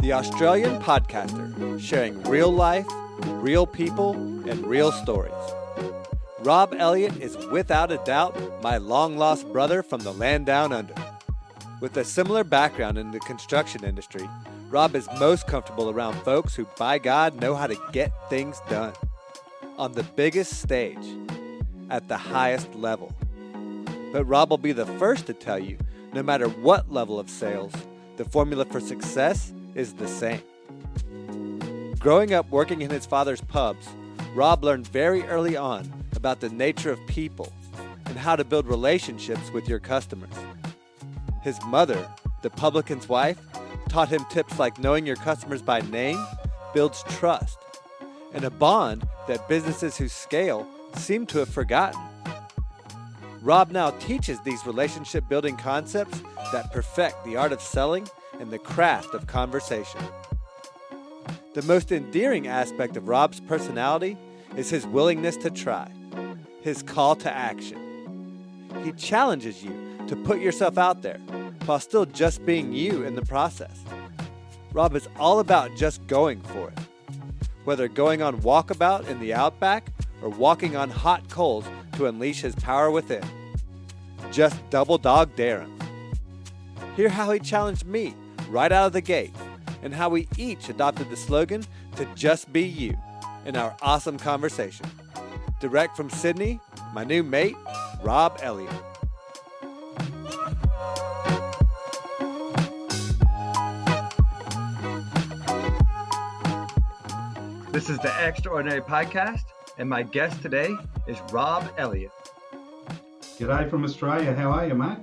the Australian podcaster, sharing real life, real people, and real stories. Rob Elliott is without a doubt my long-lost brother from the land down under. With a similar background in the construction industry, Rob is most comfortable around folks who, by God, know how to get things done. On the biggest stage, at the highest level. But Rob will be the first to tell you, no matter what level of sales, the formula for success is the same. Growing up working in his father's pubs, Rob learned very early on about the nature of people and how to build relationships with your customers. His mother, the publican's wife, taught him tips like knowing your customers by name builds trust, and a bond that businesses who scale seem to have forgotten. Rob now teaches these relationship-building concepts that perfect the art of selling and the craft of conversation. The most endearing aspect of Rob's personality is his willingness to try, his call to action. He challenges you to put yourself out there while still just being you in the process. Rob is all about just going for it. Whether going on walkabout in the outback or walking on hot coals to unleash his power within. Just double dog dare him. Hear how he challenged me right out of the gate and how we each adopted the slogan to just be you in our awesome conversation. Direct from Sydney, my new mate, Rob Elliott. This is the Extraordinary Podcast, and my guest today is Rob Elliott. G'day from Australia. How are you, mate?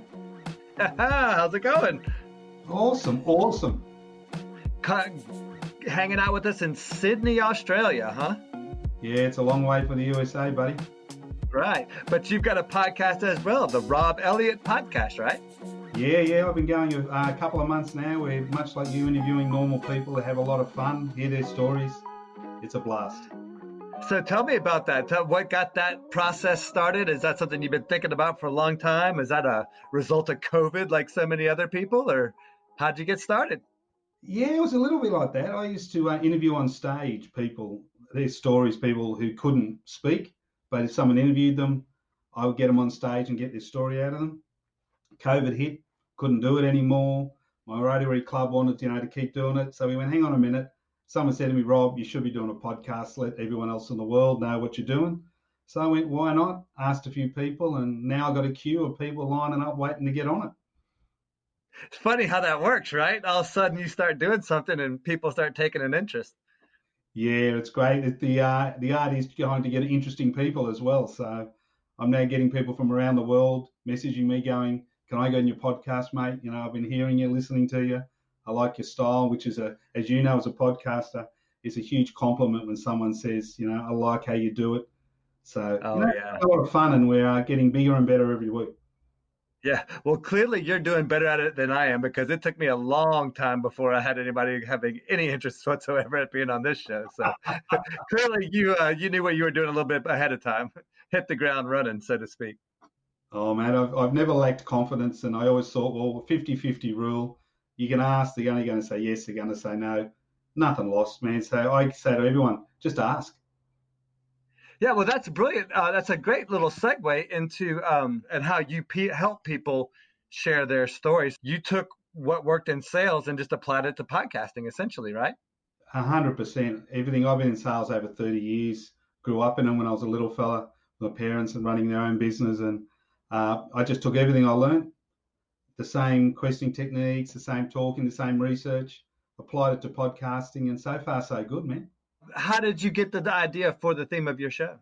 How's it going? Awesome. Hanging out with us in Sydney, Australia, huh? Yeah, it's a long way for the USA, buddy. Right. But you've got a podcast as well, the Rob Elliott Podcast, right? Yeah. I've been going a couple of months now. We're much like you, interviewing normal people that have a lot of fun, hear their stories. It's a blast. So tell me about that. What got that process started? Is that something you've been thinking about for a long time? Is that a result of COVID like so many other people? Or how'd you get started? Yeah, it was a little bit like that. I used to interview on stage people, their stories, people who couldn't speak. But if someone interviewed them, I would get them on stage and get their story out of them. COVID hit, couldn't do it anymore. My Rotary Club wanted to keep doing it. So we went, hang on a minute. Someone said to me, Rob, you should be doing a podcast. Let everyone else in the world know what you're doing. So I went, why not? Asked a few people, and now I've got a queue of people lining up waiting to get on it. It's funny how that works, right? All of a sudden you start doing something and people start taking an interest. Yeah, it's great. The art is going to get interesting people as well. So I'm now getting people from around the world messaging me going, can I go on your podcast, mate? I've been hearing you, listening to you. I like your style, which is, as you know, as a podcaster, is a huge compliment when someone says, I like how you do it. So yeah. It's a lot of fun, and we're getting bigger and better every week. Yeah, well, clearly you're doing better at it than I am, because it took me a long time before I had anybody having any interest whatsoever at being on this show. So clearly you knew what you were doing a little bit ahead of time, hit the ground running, so to speak. Oh, man, I've never lacked confidence, and I always thought, well, 50-50 rule. You can ask, they're only going to say yes, they're going to say no. Nothing lost, man. So I say to everyone, just ask. Yeah, well, that's brilliant. That's a great little segue into and how you help people share their stories. You took what worked in sales and just applied it to podcasting, essentially, right? 100%. Everything. I've been in sales over 30 years. Grew up in them when I was a little fella. My parents and running their own business, and I just took everything I learned. The same questioning techniques, the same talking, the same research, applied it to podcasting, and so far so good, man. How did you get the idea for the theme of your show?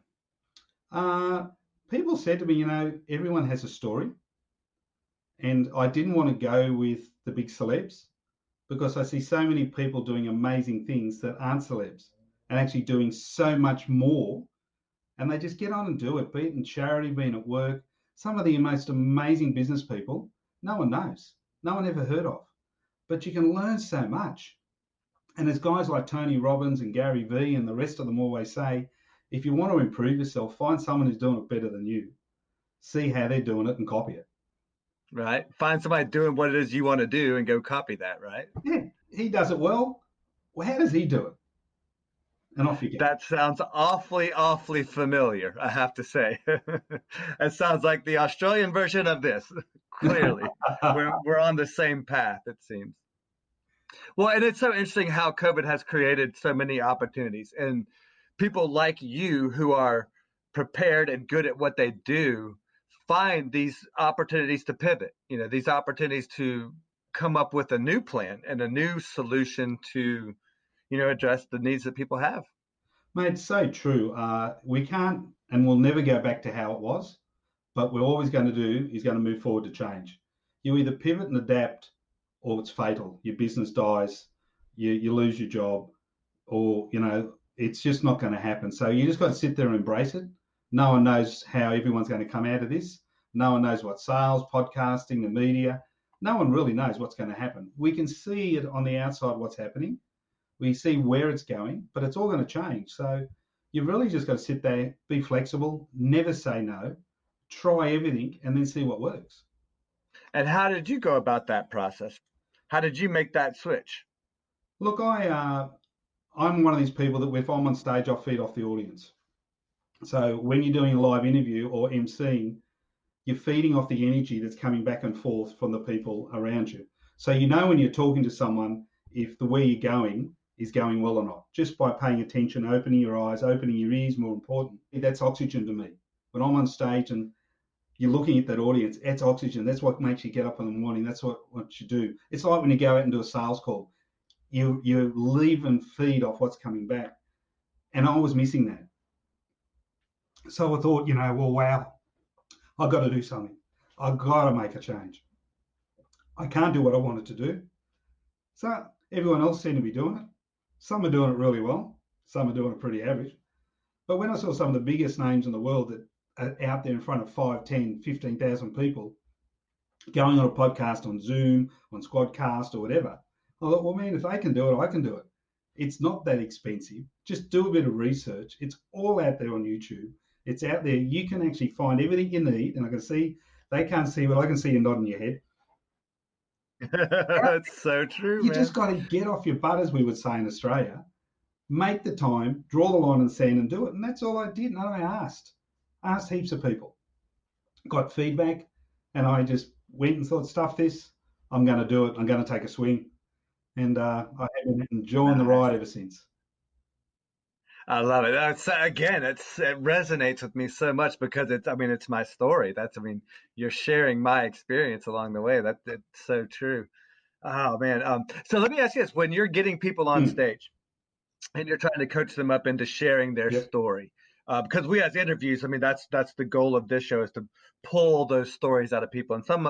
People said to me, everyone has a story, and I didn't want to go with the big celebs because I see so many people doing amazing things that aren't celebs and actually doing so much more, and they just get on and do it, be it in charity, be it at work. Some of the most amazing business people, no one knows, no one ever heard of, but you can learn so much. And as guys like Tony Robbins and Gary Vee and the rest of them always say, if you want to improve yourself, find someone who's doing it better than you. See how they're doing it and copy it. Right. Find somebody doing what it is you want to do and go copy that, right? Yeah, he does it well. well, how does he do it? And off you go. That sounds awfully, awfully familiar, I have to say. It sounds like the Australian version of this. Clearly, we're on the same path, it seems. Well, and it's so interesting how COVID has created so many opportunities, and people like you who are prepared and good at what they do find these opportunities to pivot, these opportunities to come up with a new plan and a new solution to, address the needs that people have. Mate, it's so true. We can't and we'll never go back to how it was, but we're always going to do is going to move forward to change. You either pivot and adapt or it's fatal. Your business dies, you lose your job, or, it's just not going to happen. So you just got to sit there and embrace it. No one knows how everyone's going to come out of this. No one knows what sales, podcasting, the media, no one really knows what's going to happen. We can see it on the outside, what's happening. We see where it's going, but it's all going to change. So you've really just got to sit there, be flexible, never say no, try everything, and then see what works. And how did you go about that process? How did you make that switch? Look, I'm one of these people that if I'm on stage, I feed off the audience. So when you're doing a live interview or emceeing, you're feeding off the energy that's coming back and forth from the people around you. So when you're talking to someone, if the way you're going is going well or not, just by paying attention, opening your eyes, opening your ears, more important. That's oxygen to me. When I'm on stage and you're looking at that audience, that's oxygen. That's what makes you get up in the morning. That's what you do. It's like when you go out and do a sales call. You leave and feed off what's coming back. And I was missing that. So I thought, well, wow, I've got to do something. I've got to make a change. I can't do what I wanted to do. So everyone else seemed to be doing it. Some are doing it really well. Some are doing it pretty average. But when I saw some of the biggest names in the world that are out there in front of 5, 10, 15,000 people going on a podcast on Zoom, on Squadcast or whatever, I thought, well, man, if they can do it, I can do it. It's not that expensive. Just do a bit of research. It's all out there on YouTube. It's out there. You can actually find everything you need. And I can see, they can't see, but I can see you nodding your head. That's so true, man. Just got to get off your butt, as we would say in Australia. Make the time, draw the line in the sand and do it. And that's all I did. And I asked heaps of people. Got feedback. And I just went and thought, stuff this. I'm going to do it. I'm going to take a swing. And I have been enjoying the ride ever since. I love it. It resonates with me so much because it's my story. You're sharing my experience along the way. That's so true. Oh man. So let me ask you this: when you're getting people on stage and you're trying to coach them up into sharing their story, because we as interviews, that's the goal of this show, is to pull those stories out of people. And some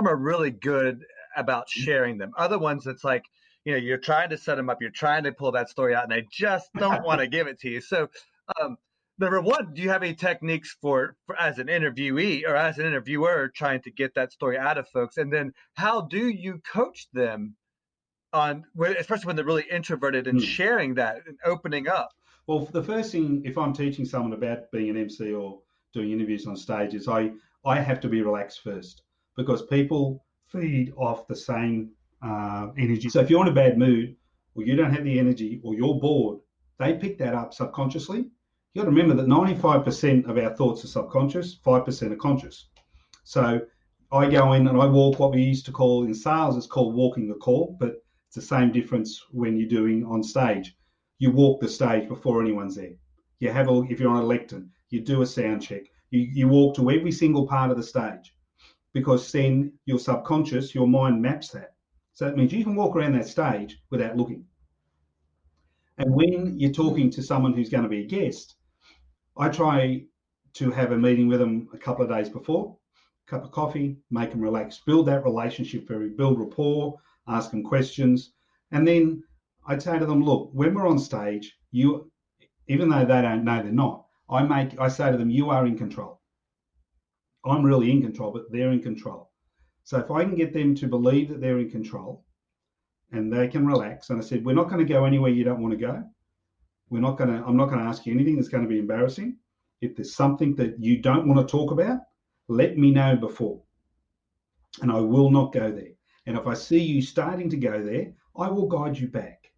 are really good about sharing them. Other ones, it's like, you're trying to set them up, you're trying to pull that story out, and they just don't want to give it to you. So, number one, do you have any techniques for as an interviewee or as an interviewer trying to get that story out of folks? And then how do you coach them especially when they're really introverted and sharing that and opening up? Well, the first thing, if I'm teaching someone about being an MC or doing interviews on stage, is I have to be relaxed first, because people feed off the same energy. So if you're in a bad mood, or you don't have the energy, or you're bored, they pick that up subconsciously. You got to remember that 95% of our thoughts are subconscious, 5% are conscious. So I go in and I walk what we used to call in sales, it's called walking the call, but it's the same difference when you're doing on stage. You walk the stage before anyone's there. You have if you're on a lectern, you do a sound check. You walk to every single part of the stage, because then your subconscious, your mind maps that. So that means you can walk around that stage without looking. And when you're talking to someone who's going to be a guest, I try to have a meeting with them a couple of days before, a cup of coffee, make them relax, build that relationship, build rapport, ask them questions. And then I'd say to them, look, when we're on stage, even though they don't know they're not, I say to them, you are in control. I'm really in control, but they're in control. So if I can get them to believe that they're in control and they can relax, and I said, we're not going to go anywhere you don't want to go. I'm not going to ask you anything that's going to be embarrassing. If there's something that you don't want to talk about, let me know before, and I will not go there. And if I see you starting to go there, I will guide you back.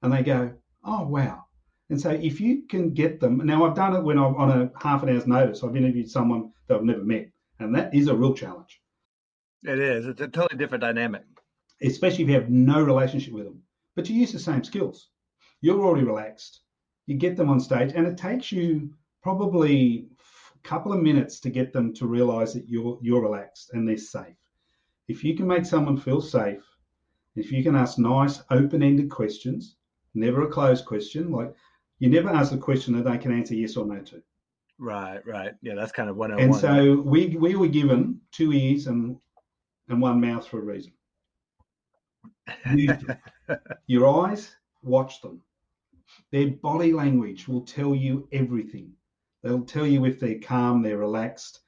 And they go, oh, wow. And so if you can get them, now I've done it when I'm on a half an hour's notice. I've interviewed someone that I've never met, and that is a real challenge. It is. It's a totally different dynamic. Especially if you have no relationship with them. But you use the same skills. You're already relaxed. You get them on stage, and it takes you probably a couple of minutes to get them to realize that you're relaxed and they're safe. If you can make someone feel safe, if you can ask nice, open-ended questions, never a closed question, like you never ask a question that they can answer yes or no to. Right. Yeah, that's kind of 101. And so we were given 2 ears and 1 mouth for a reason. Use them. Your eyes, watch them. Their body language will tell you everything. They'll tell you if they're calm, they're relaxed,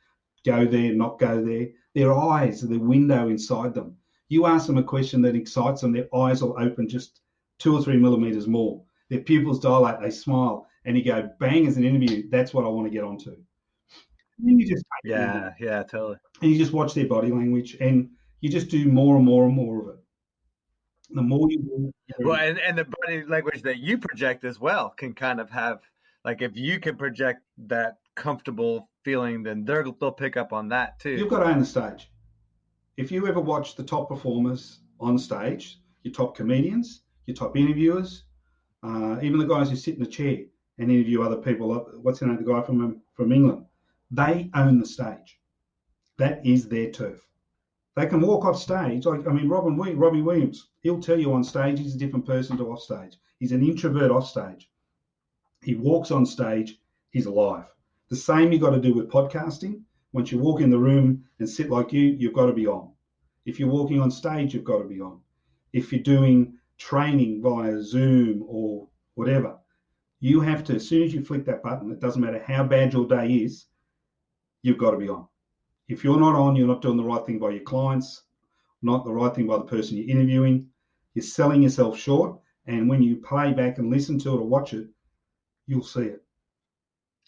go there, not go there. Their eyes are the window inside them. You ask them a question that excites them, their eyes will open just 2 or 3 millimeters more. Their pupils dilate, they smile, and you go, bang, as an interview, that's what I want to get onto. And then you just take yeah, totally. And you just watch their body language, and you just do more and more and more of it. The more you do, well, and the body language that you project as well can kind of have, like, if you can project that comfortable feeling, then they'll pick up on that too. You've got to own the stage. If you ever watch the top performers on stage, your top comedians, your top interviewers, even the guys who sit in a chair and interview other people, what's the name of the guy from England? They own the stage. That is their turf. They can walk off stage. Robbie Williams, he'll tell you on stage he's a different person to off stage. He's an introvert off stage. He walks on stage, he's alive. The same you got to do with podcasting. Once you walk in the room and sit like you've got to be on. If you're walking on stage, you've got to be on. If you're doing training via Zoom or whatever, you have to, as soon as you flick that button, it doesn't matter how bad your day is, you've got to be on. If you're not on, you're not doing the right thing by your clients, not the right thing by the person you're interviewing. You're selling yourself short. And when you play back and listen to it or watch it, you'll see it.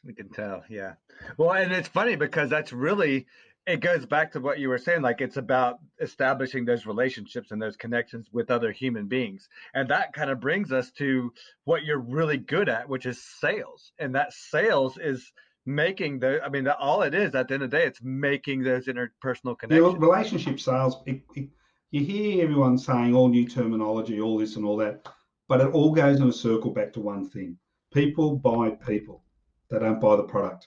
We can tell, yeah. Well, and it's funny because that's really, it goes back to what you were saying, like it's about establishing those relationships and those connections with other human beings. And that kind of brings us to what you're really good at, which is sales. And that sales is making all it is at the end of the day, it's making those interpersonal connections. Relationship sales, you hear everyone saying all new terminology, all this and all that, but it all goes in a circle back to one thing. People buy people. They don't buy the product.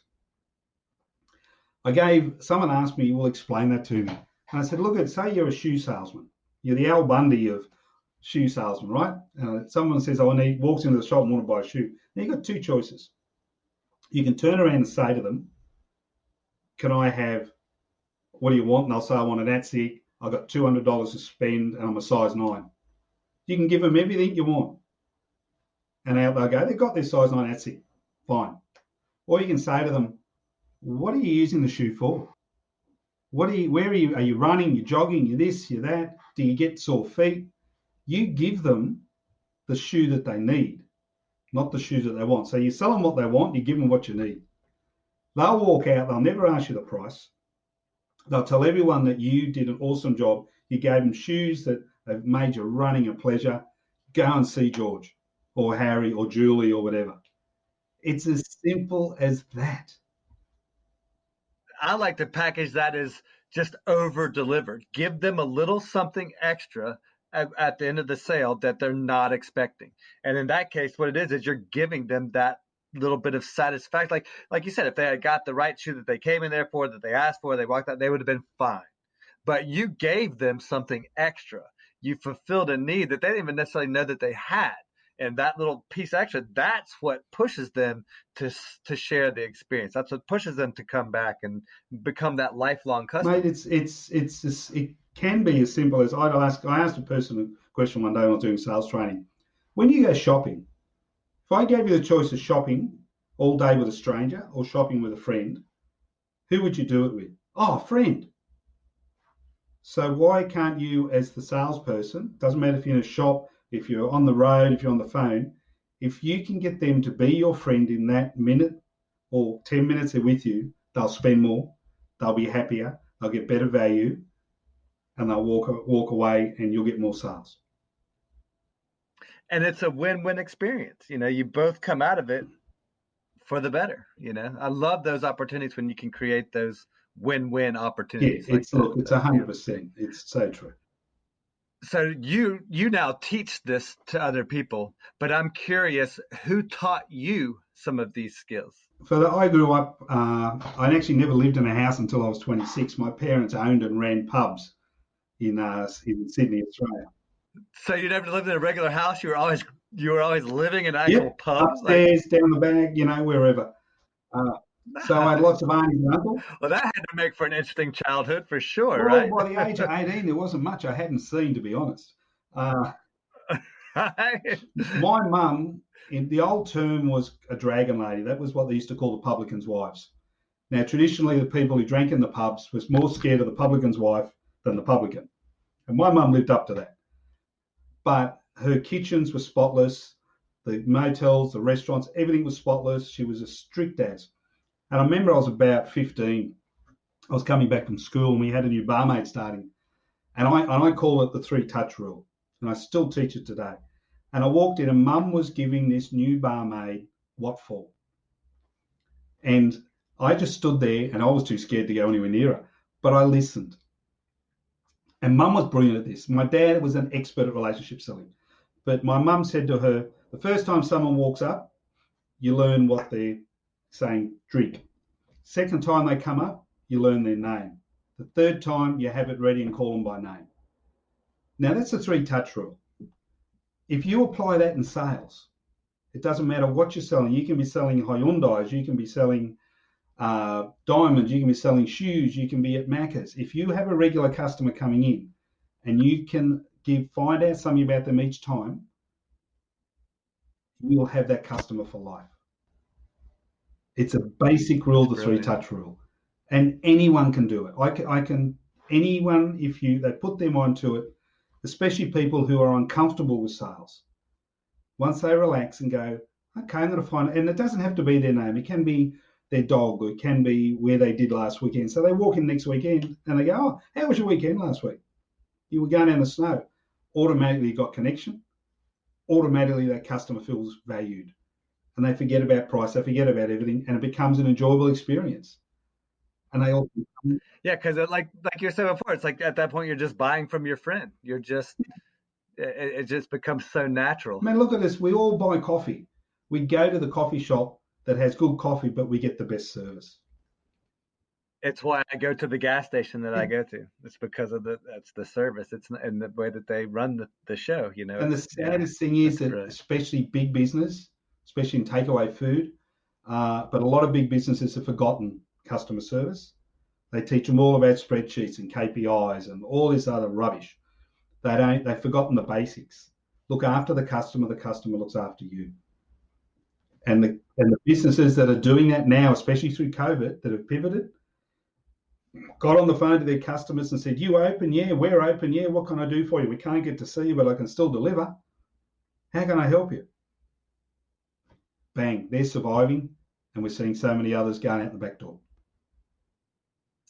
Someone asked me, well, explain that to me. And I said, look, say you're a shoe salesman. You're the Al Bundy of shoe salesman, right? Someone says, walks into the shop and want to buy a shoe. Now you've got 2 choices. You can turn around and say to them, can I have, what do you want? And they'll say, I want an Etsy. I've got $200 to spend and I'm a size 9. You can give them everything you want. And out they'll go, they've got their size 9 Etsy. Fine. Or you can say to them, what are you using the shoe for? Where are you? Are you running? You're jogging? You're this? You're that? Do you get sore feet? You give them the shoe that they need, not the shoes that they want. So you sell them what they want. You give them what you need. They'll walk out. They'll never ask you the price. They'll tell everyone that you did an awesome job. You gave them shoes that have made your running a pleasure. Go and see George or Harry or Julie or whatever. It's as simple as that. I like to package that as just over delivered. Give them a little something extra at the end of the sale that they're not expecting. And in that case, what it is you're giving them that little bit of satisfaction. Like you said, if they had got the right shoe that they came in there for, that they asked for, they walked out, they would have been fine. But you gave them something extra. You fulfilled a need that they didn't even necessarily know that they had. And that little piece extra, that's what pushes them to share the experience. That's what pushes them to come back and become that lifelong customer. Mate, it can be as simple as I asked a person a question one day when I was doing sales training. When you go shopping, if I gave you the choice of shopping all day with a stranger or shopping with a friend, who would you do it with? Oh, a friend. So why can't you, as the salesperson, doesn't matter if you're in a shop, if you're on the road, if you're on the phone, if you can get them to be your friend in that minute or 10 minutes they're with you, they'll spend more, they'll be happier, they'll get better value, and they'll walk away and you'll get more sales. And it's a win-win experience. You both come out of it for the better. I love those opportunities when you can create those win-win Yeah, opportunities like it's that. look, it's 100%. It's so true. So you now teach this to other people, but I'm curious, who taught you some of these skills? So I grew up. I actually never lived in a house until I was 26. My parents owned and ran pubs in Sydney, Australia. So you never lived in a regular house. You were always living in actual Yep, pubs, like. upstairs, down the back, wherever. Uh, so I had lots of aunties and uncles. Well, that had to make for an interesting childhood for sure, Well, right? by the age of 18, there wasn't much I hadn't seen, to be honest. My mum, in the old term, was a dragon lady. That was what they used to call the publican's wives. Now, traditionally, the people who drank in the pubs was more scared of the publican's wife than the publican. And my mum lived up to that. But her kitchens were spotless. The motels, the restaurants, everything was spotless. She was as strict as. And I remember I was about 15. I was coming back from school and we had a new barmaid starting. And I call it the 3-touch rule. And I still teach it today. And I walked in and Mum was giving this new barmaid what for. And I just stood there and I was too scared to go anywhere near her. But I listened. And Mum was brilliant at this. My dad was an expert at relationship selling. But my mum said to her, the first time someone walks up, you learn what they're saying, drink. Second time they come up, you learn their name. The third time, you have it ready and call them by name. Now, that's a 3-touch rule. If you apply that in sales, it doesn't matter what you're selling. You can be selling Hyundais, you can be selling diamonds, you can be selling shoes, you can be at Macca's. If you have a regular customer coming in and you can find out something about them each time, you'll have that customer for life. It's a basic rule, the 3-touch rule. And anyone can do it. Anyone, if they put their mind to it, especially people who are uncomfortable with sales. Once they relax and go, okay, I'm going to find it. And it doesn't have to be their name. It can be their dog, or it can be where they did last weekend. So they walk in next weekend and they go, oh, how was your weekend last week? You were going down the snow. Automatically you got connection. Automatically that customer feels valued. And they forget about price, they forget about everything, and it becomes an enjoyable experience. And they all because like you said before, it's like at that point you're just buying from your friend. It just becomes so natural. Man, look at this. We all buy coffee. We go to the coffee shop that has good coffee, but we get the best service. It's why I go to the gas station that I go to. It's because of that's the service. It's and the way that they run the show. And the saddest thing is that especially big business, especially in takeaway food, but a lot of big businesses have forgotten customer service. They teach them all about spreadsheets and KPIs and all this other rubbish. They've forgotten the basics. Look after the customer looks after you. And the businesses that are doing that now, especially through COVID, that have pivoted, got on the phone to their customers and said, you open? Yeah, we're open. Yeah, what can I do for you? We can't get to see you, but I can still deliver. How can I help you? Bang, they're surviving, and we're seeing so many others going out the back door.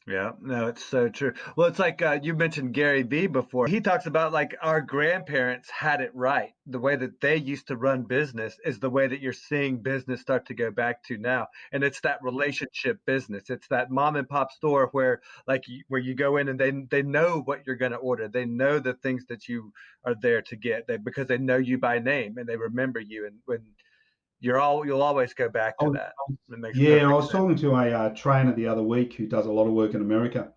Yeah, no, it's so true. Well, it's like you mentioned Gary Vee before. He talks about like our grandparents had it right. The way that they used to run business is the way that you're seeing business start to go back to now. And it's that relationship business. It's that mom and pop store where where you go in and they know what you're going to order. They know the things that you are there to get because they know you by name and they remember you. And when you'll always go back to that. I was talking to a trainer the other week who does a lot of work in America,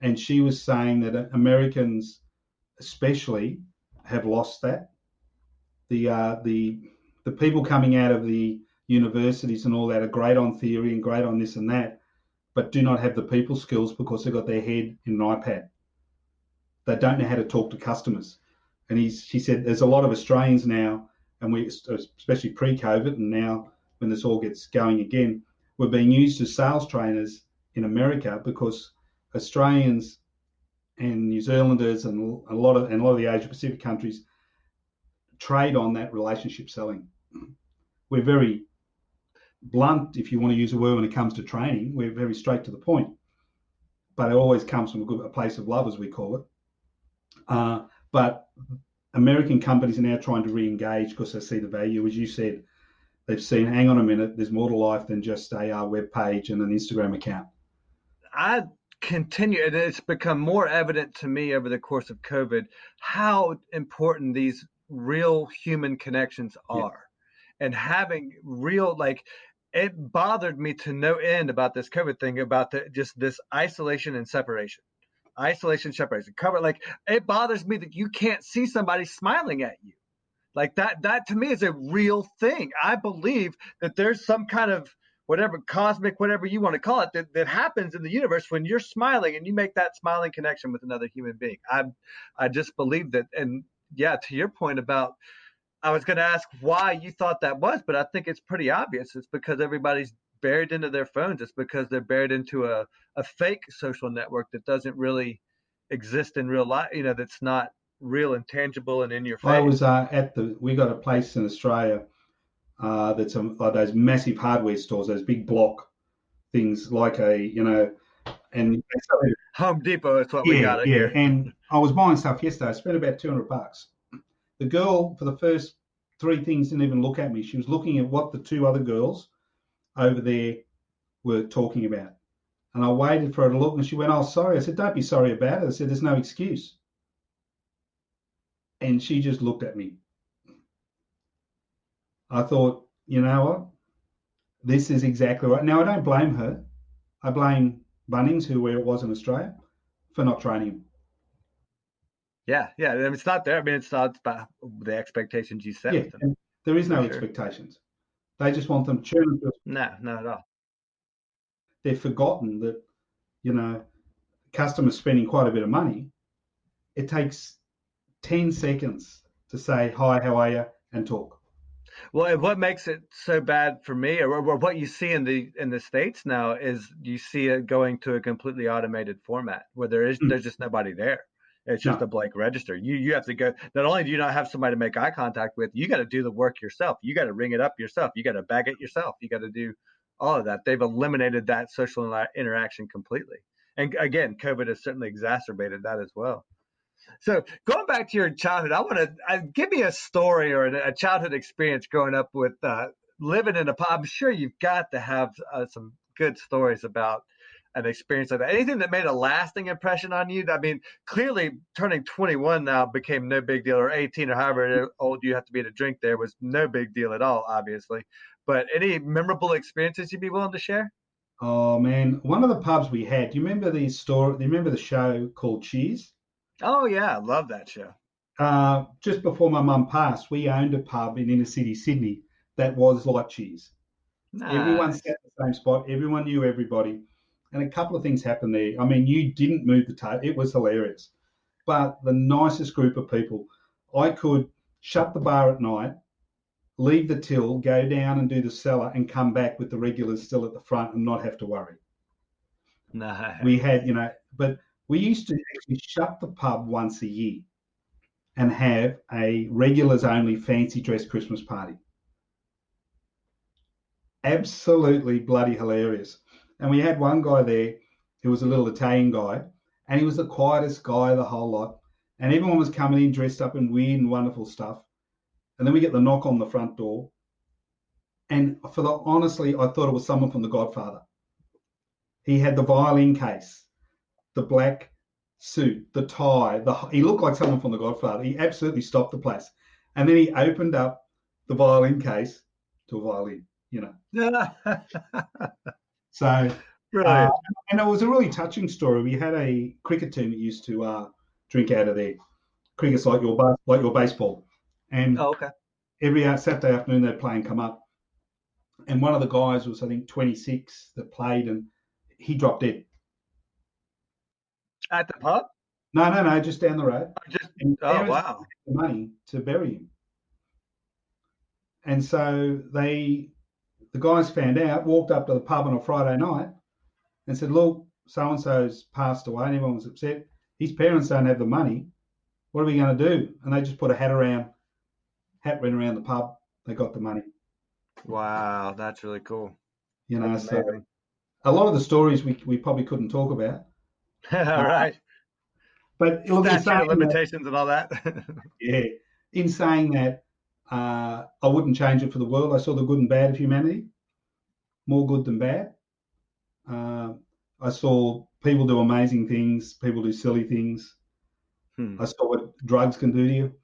and she was saying that Americans especially have lost that. The people coming out of the universities and all that are great on theory and great on this and that, but do not have the people skills because they've got their head in an iPad. They don't know how to talk to customers. And she said there's a lot of Australians now, and we, especially pre-COVID, and now when this all gets going again, we're being used as sales trainers in America because Australians and New Zealanders and a lot of the Asia Pacific countries trade on that relationship selling. We're very blunt, if you want to use a word, when it comes to training. We're very straight to the point, but it always comes from a place of love, as we call it. But American companies are now trying to re-engage because they see the value. As you said, they've seen, hang on a minute, there's more to life than just a web page and an Instagram account. I continue, and it's become more evident to me over the course of COVID how important these real human connections are. And having real, like, it bothered me to no end about this COVID thing, about just this isolation and separation. Isolation, separation, cover. Like, it bothers me that you can't see somebody smiling at you. Like that to me is a real thing. I believe that there's some kind of whatever cosmic, whatever you want to call it, that happens in the universe when you're smiling and you make that smiling connection with another human being. I just believe that. And yeah, to your point about, I was going to ask why you thought that was, but I think it's pretty obvious. It's because everybody's buried into their phones. It's because they're buried into a fake social network that doesn't really exist in real life, that's not real and tangible and in your face. I was we got a place in Australia that's like those massive hardware stores, those big block things, like and Home Depot is what we got here. And I was buying stuff yesterday. I spent about $200. The girl, for the first 3 things, didn't even look at me. She was looking at what the 2 other girls over there were talking about. And I waited for her to look, and she went, "Oh, sorry." I said, "Don't be sorry about it." I said, "There's no excuse." And she just looked at me. I thought, you know what? This is exactly right. Now, I don't blame her. I blame Bunnings, where it was in Australia, for not training him. Yeah. I mean, it's not there. I mean, it's not about the expectations you set with them. And there is no expectations. They just want them churning. No, not at all. They've forgotten that, customers spending quite a bit of money. It takes 10 seconds to say, "Hi, how are you?" and talk. Well, and what makes it so bad for me, or what you see in the States now, is you see it going to a completely automated format where there's just nobody there. It's just a blank register. You have to go. Not only do you not have somebody to make eye contact with, you got to do the work yourself. You got to ring it up yourself. You got to bag it yourself. You got to do all of that. They've eliminated that social interaction completely. And again, COVID has certainly exacerbated that as well. So going back to your childhood, I want to give me a story or a childhood experience growing up with living in a pub. I'm sure you've got to have some good stories about an experience like that. Anything that made a lasting impression on you? I mean, clearly turning 21 now became no big deal, or 18 or however old you have to be to drink there was no big deal at all, obviously. But any memorable experiences you'd be willing to share? Oh, man. One of the pubs we had, do you remember the story? Do you remember the show called Cheers? Oh, yeah. I love that show. Just before my mum passed, we owned a pub in inner city Sydney that was like Cheers. Nice. Everyone sat in the same spot. Everyone knew everybody. And a couple of things happened there. I mean, you didn't move the table. It was hilarious. But the nicest group of people. I could shut the bar at night, leave the till, go down and do the cellar, and come back with the regulars still at the front and not have to worry. Nice. We had, but we used to actually shut the pub once a year and have a regulars only fancy dress Christmas party. Absolutely bloody hilarious. And we had one guy there who was a little Italian guy, and he was the quietest guy of the whole lot. And everyone was coming in dressed up in weird and wonderful stuff. And then we get the knock on the front door. And honestly, I thought it was someone from The Godfather. He had the violin case, the black suit, the tie. He looked like someone from The Godfather. He absolutely stopped the place. And then he opened up the violin case to a violin, So, and it was a really touching story. We had a cricket team that used to drink out of there. Cricket's like your baseball. And every Saturday afternoon they'd play and come up. And one of the guys was, I think, 26 that played, and he dropped dead. At the pub? No, just down the road. Wow. The money to bury him. And so the guys found out, walked up to the pub on a Friday night and said, "Look, so-and-so's passed away," and everyone was upset. His parents don't have the money. What are we going to do? And they just put a hat went around the pub. They got the money. Wow, that's really cool. So a lot of the stories we probably couldn't talk about. All right. But statute of limitations and all that. Yeah. in saying that, I wouldn't change it for the world. I saw the good and bad of humanity, more good than bad. I saw people do amazing things, people do silly things. I saw what drugs can do to you.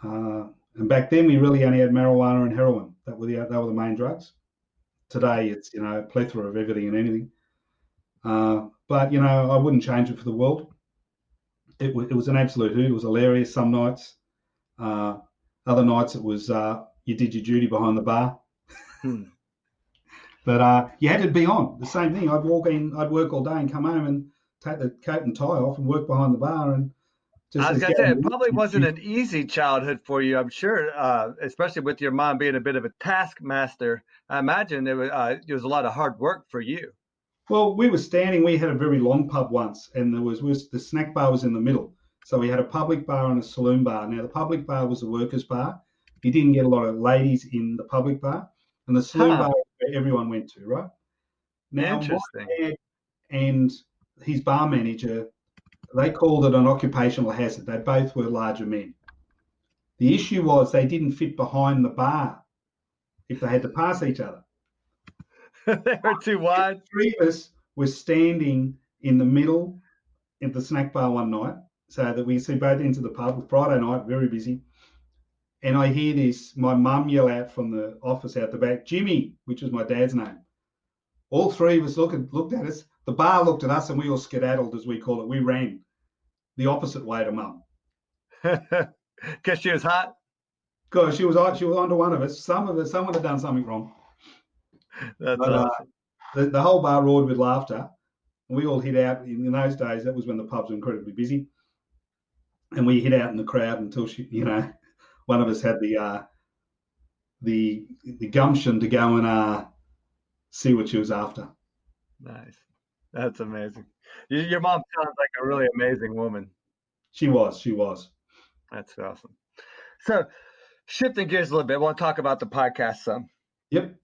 And back then, we really only had marijuana and heroin. They were the main drugs. Today, it's a plethora of everything and anything. But I wouldn't change it for the world. It was an absolute hoot. It was hilarious some nights. Other nights it was you did your duty behind the bar. But you had to be on. The same thing. I'd walk in, I'd work all day and come home and take the coat and tie off and work behind the bar. And I was going to say, it probably wasn't an easy childhood for you, I'm sure, especially with your mom being a bit of a taskmaster. I imagine it was a lot of hard work for you. Well, we were standing. We had a very long pub once, and the snack bar was in the middle. So we had a public bar and a saloon bar. Now, the public bar was a workers' bar. You didn't get a lot of ladies in the public bar. And the saloon bar was where everyone went to, right? Now, interesting. My dad and his bar manager, they called it an occupational hazard. They both were larger men. The issue was they didn't fit behind the bar if they had to pass each other. They were too wide. Three of us were standing in the middle at the snack bar one night, so that we see both ends of the pub. Friday night, very busy. And I hear my mum yell out from the office out the back, "Jimmy," which was my dad's name. All three of us looked at us. The bar looked at us, and we all skedaddled, as we call it. We ran the opposite way to mum. Because she was hot? God, she was onto one of us. Someone had done something wrong. That's awesome. The whole bar roared with laughter. We all hid out. In those days, that was when the pubs were incredibly busy. And we hid out in the crowd until one of us had the gumption to go and see what she was after. Nice. That's amazing. Your mom sounds like a really amazing woman. She was. That's awesome. So shifting gears a little bit, I want to talk about the podcast some. Yep.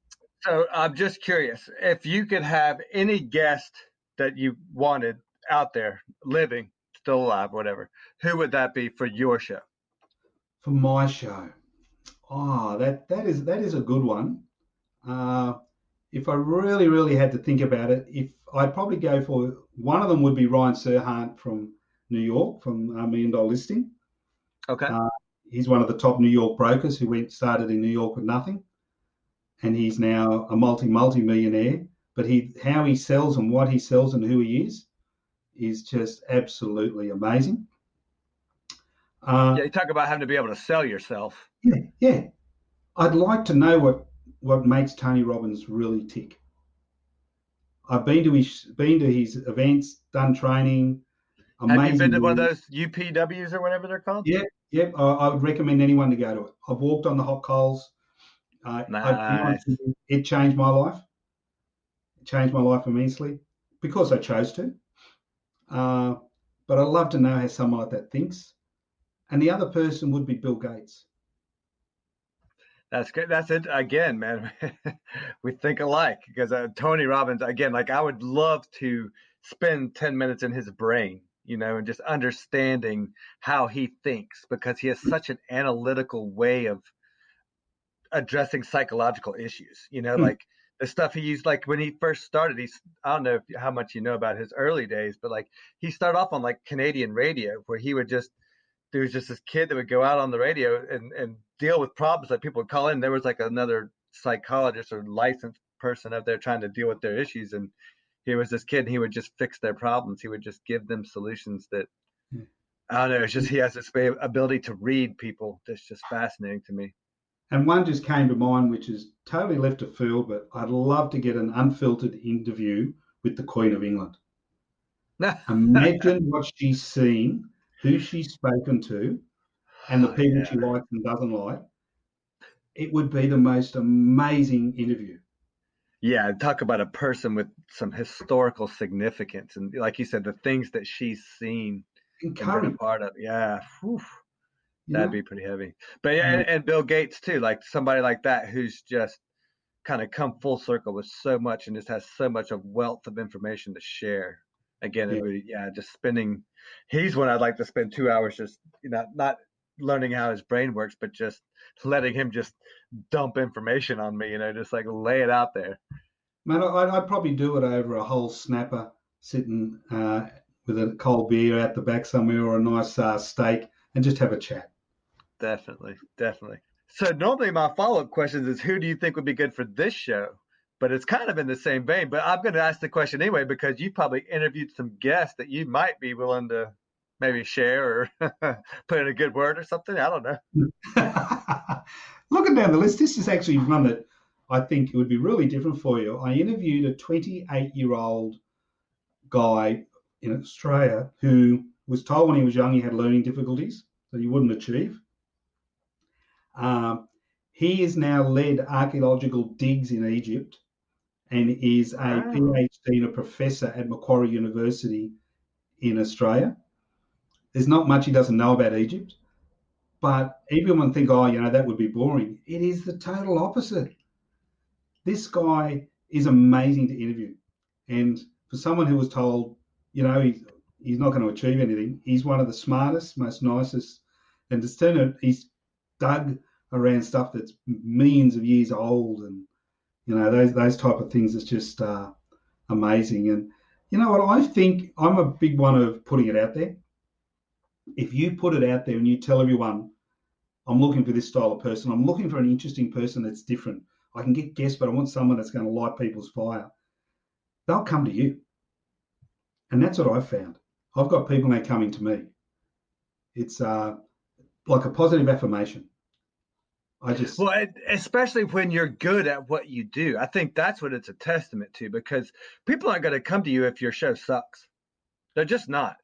So I'm just curious, if you could have any guest that you wanted out there, living, still alive, whatever, who would that be for your show? For my show? Oh, that is a good one. If I really, really had to think about it, I'd probably go for one of them would be Ryan Sirhan from New York, from $1 Million Listing. Okay. He's one of the top New York brokers who started in New York with nothing. And he's now a multi-millionaire. But how he sells and what he sells and who he is just absolutely amazing. You talk about having to be able to sell yourself. Yeah. I'd like to know what makes Tony Robbins really tick. I've been to his events, done training. Amazing. Have you been to one of those UPWs or whatever they're called? Yeah. I would recommend anyone to go to it. I've walked on the hot coals. Nice. It changed my life. It changed my life immensely because I chose to. But I'd love to know how someone like that thinks. And the other person would be Bill Gates. That's good. That's it. Again, man, we think alike because Tony Robbins, again, like I would love to spend 10 minutes in his brain, and just understanding how he thinks, because he has such an analytical way of addressing psychological issues, like the stuff he used, like when he first started, I don't know how much you know about his early days, but like he started off on like Canadian radio where there was just this kid that would go out on the radio and deal with problems that people would call in. There was like another psychologist or licensed person up there trying to deal with their issues. And here was this kid and he would just fix their problems. He would just give them solutions that, I don't know, it's just, he has this ability to read people that's just fascinating to me. And one just came to mind, which is totally left of field, but I'd love to get an unfiltered interview with the Queen of England. Imagine what she's seen, who she's spoken to, and the people she likes and doesn't like. It would be the most amazing interview. Yeah, talk about a person with some historical significance. And like you said, the things that she's seen and been a part of. Yeah. Whew. That'd be pretty heavy. But and Bill Gates too, like somebody like that who's just kind of come full circle with so much and just has so much of wealth of information to share. Again, just spending, he's one I'd like to spend 2 hours just, not learning how his brain works, but just letting him just dump information on me, just like lay it out there. Man, I'd probably do it over a whole snapper, sitting with a cold beer out the back somewhere, or a nice steak, and just have a chat. Definitely. So normally my follow-up questions is, who do you think would be good for this show? But it's kind of in the same vein. But I'm going to ask the question anyway, because you probably interviewed some guests that you might be willing to maybe share or put in a good word or something. I don't know. Looking down the list, this is actually one that I think it would be really different for you. I interviewed a 28-year-old guy in Australia who was told when he was young he had learning difficulties that he wouldn't achieve. He has now led archaeological digs in Egypt and is a PhD and a professor at Macquarie University in Australia. There's not much he doesn't know about Egypt, but everyone think, that would be boring. It is the total opposite. This guy is amazing to interview. And for someone who was told, he's not going to achieve anything, he's one of the smartest, most nicest, and he's dug around stuff that's millions of years old, and those type of things is just amazing. And you know what, I think I'm a big one of putting it out there. If you put it out there and you tell everyone, I'm looking for this style of person, I'm looking for an interesting person that's different, I can get guests, but I want someone that's going to light people's fire, they'll come to you. And that's what I've found. I've got people now coming to me. It's like a positive affirmation. Well, especially when you're good at what you do. I think that's what it's a testament to, because people aren't going to come to you if your show sucks. They're just not,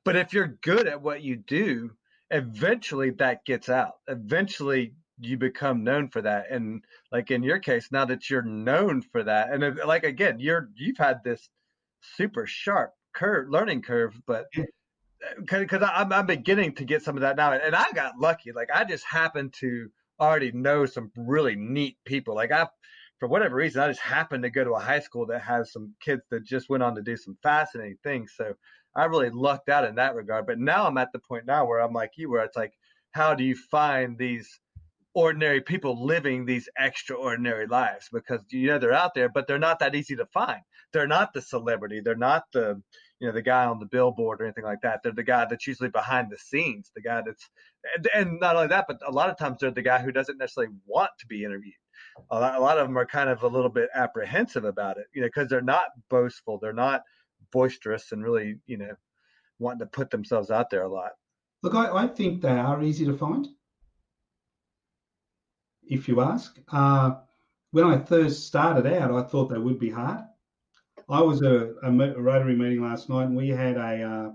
But if you're good at what you do, eventually that gets out. Eventually you become known for that. And like in your case, now that you're known for that, and like, again, you've had this super sharp learning curve, but because I'm beginning to get some of that now. And I got lucky. Like, I just happened to already know some really neat people. Like, for whatever reason, I just happened to go to a high school that has some kids that just went on to do some fascinating things. So I really lucked out in that regard. But now I'm at the point now where I'm like you, where it's like, how do you find these ordinary people living these extraordinary lives? Because they're out there, but they're not that easy to find. They're not the celebrity. They're not the the guy on the billboard or anything like that. They're the guy that's usually behind the scenes, the guy that's, and not only that, but a lot of times they're the guy who doesn't necessarily want to be interviewed. A lot of them are kind of a little bit apprehensive about it, because they're not boastful, they're not boisterous, and really, wanting to put themselves out there a lot. Look, I think they are easy to find, if you ask. When I first started out, I thought they would be hard. I was at a Rotary meeting last night, and we had a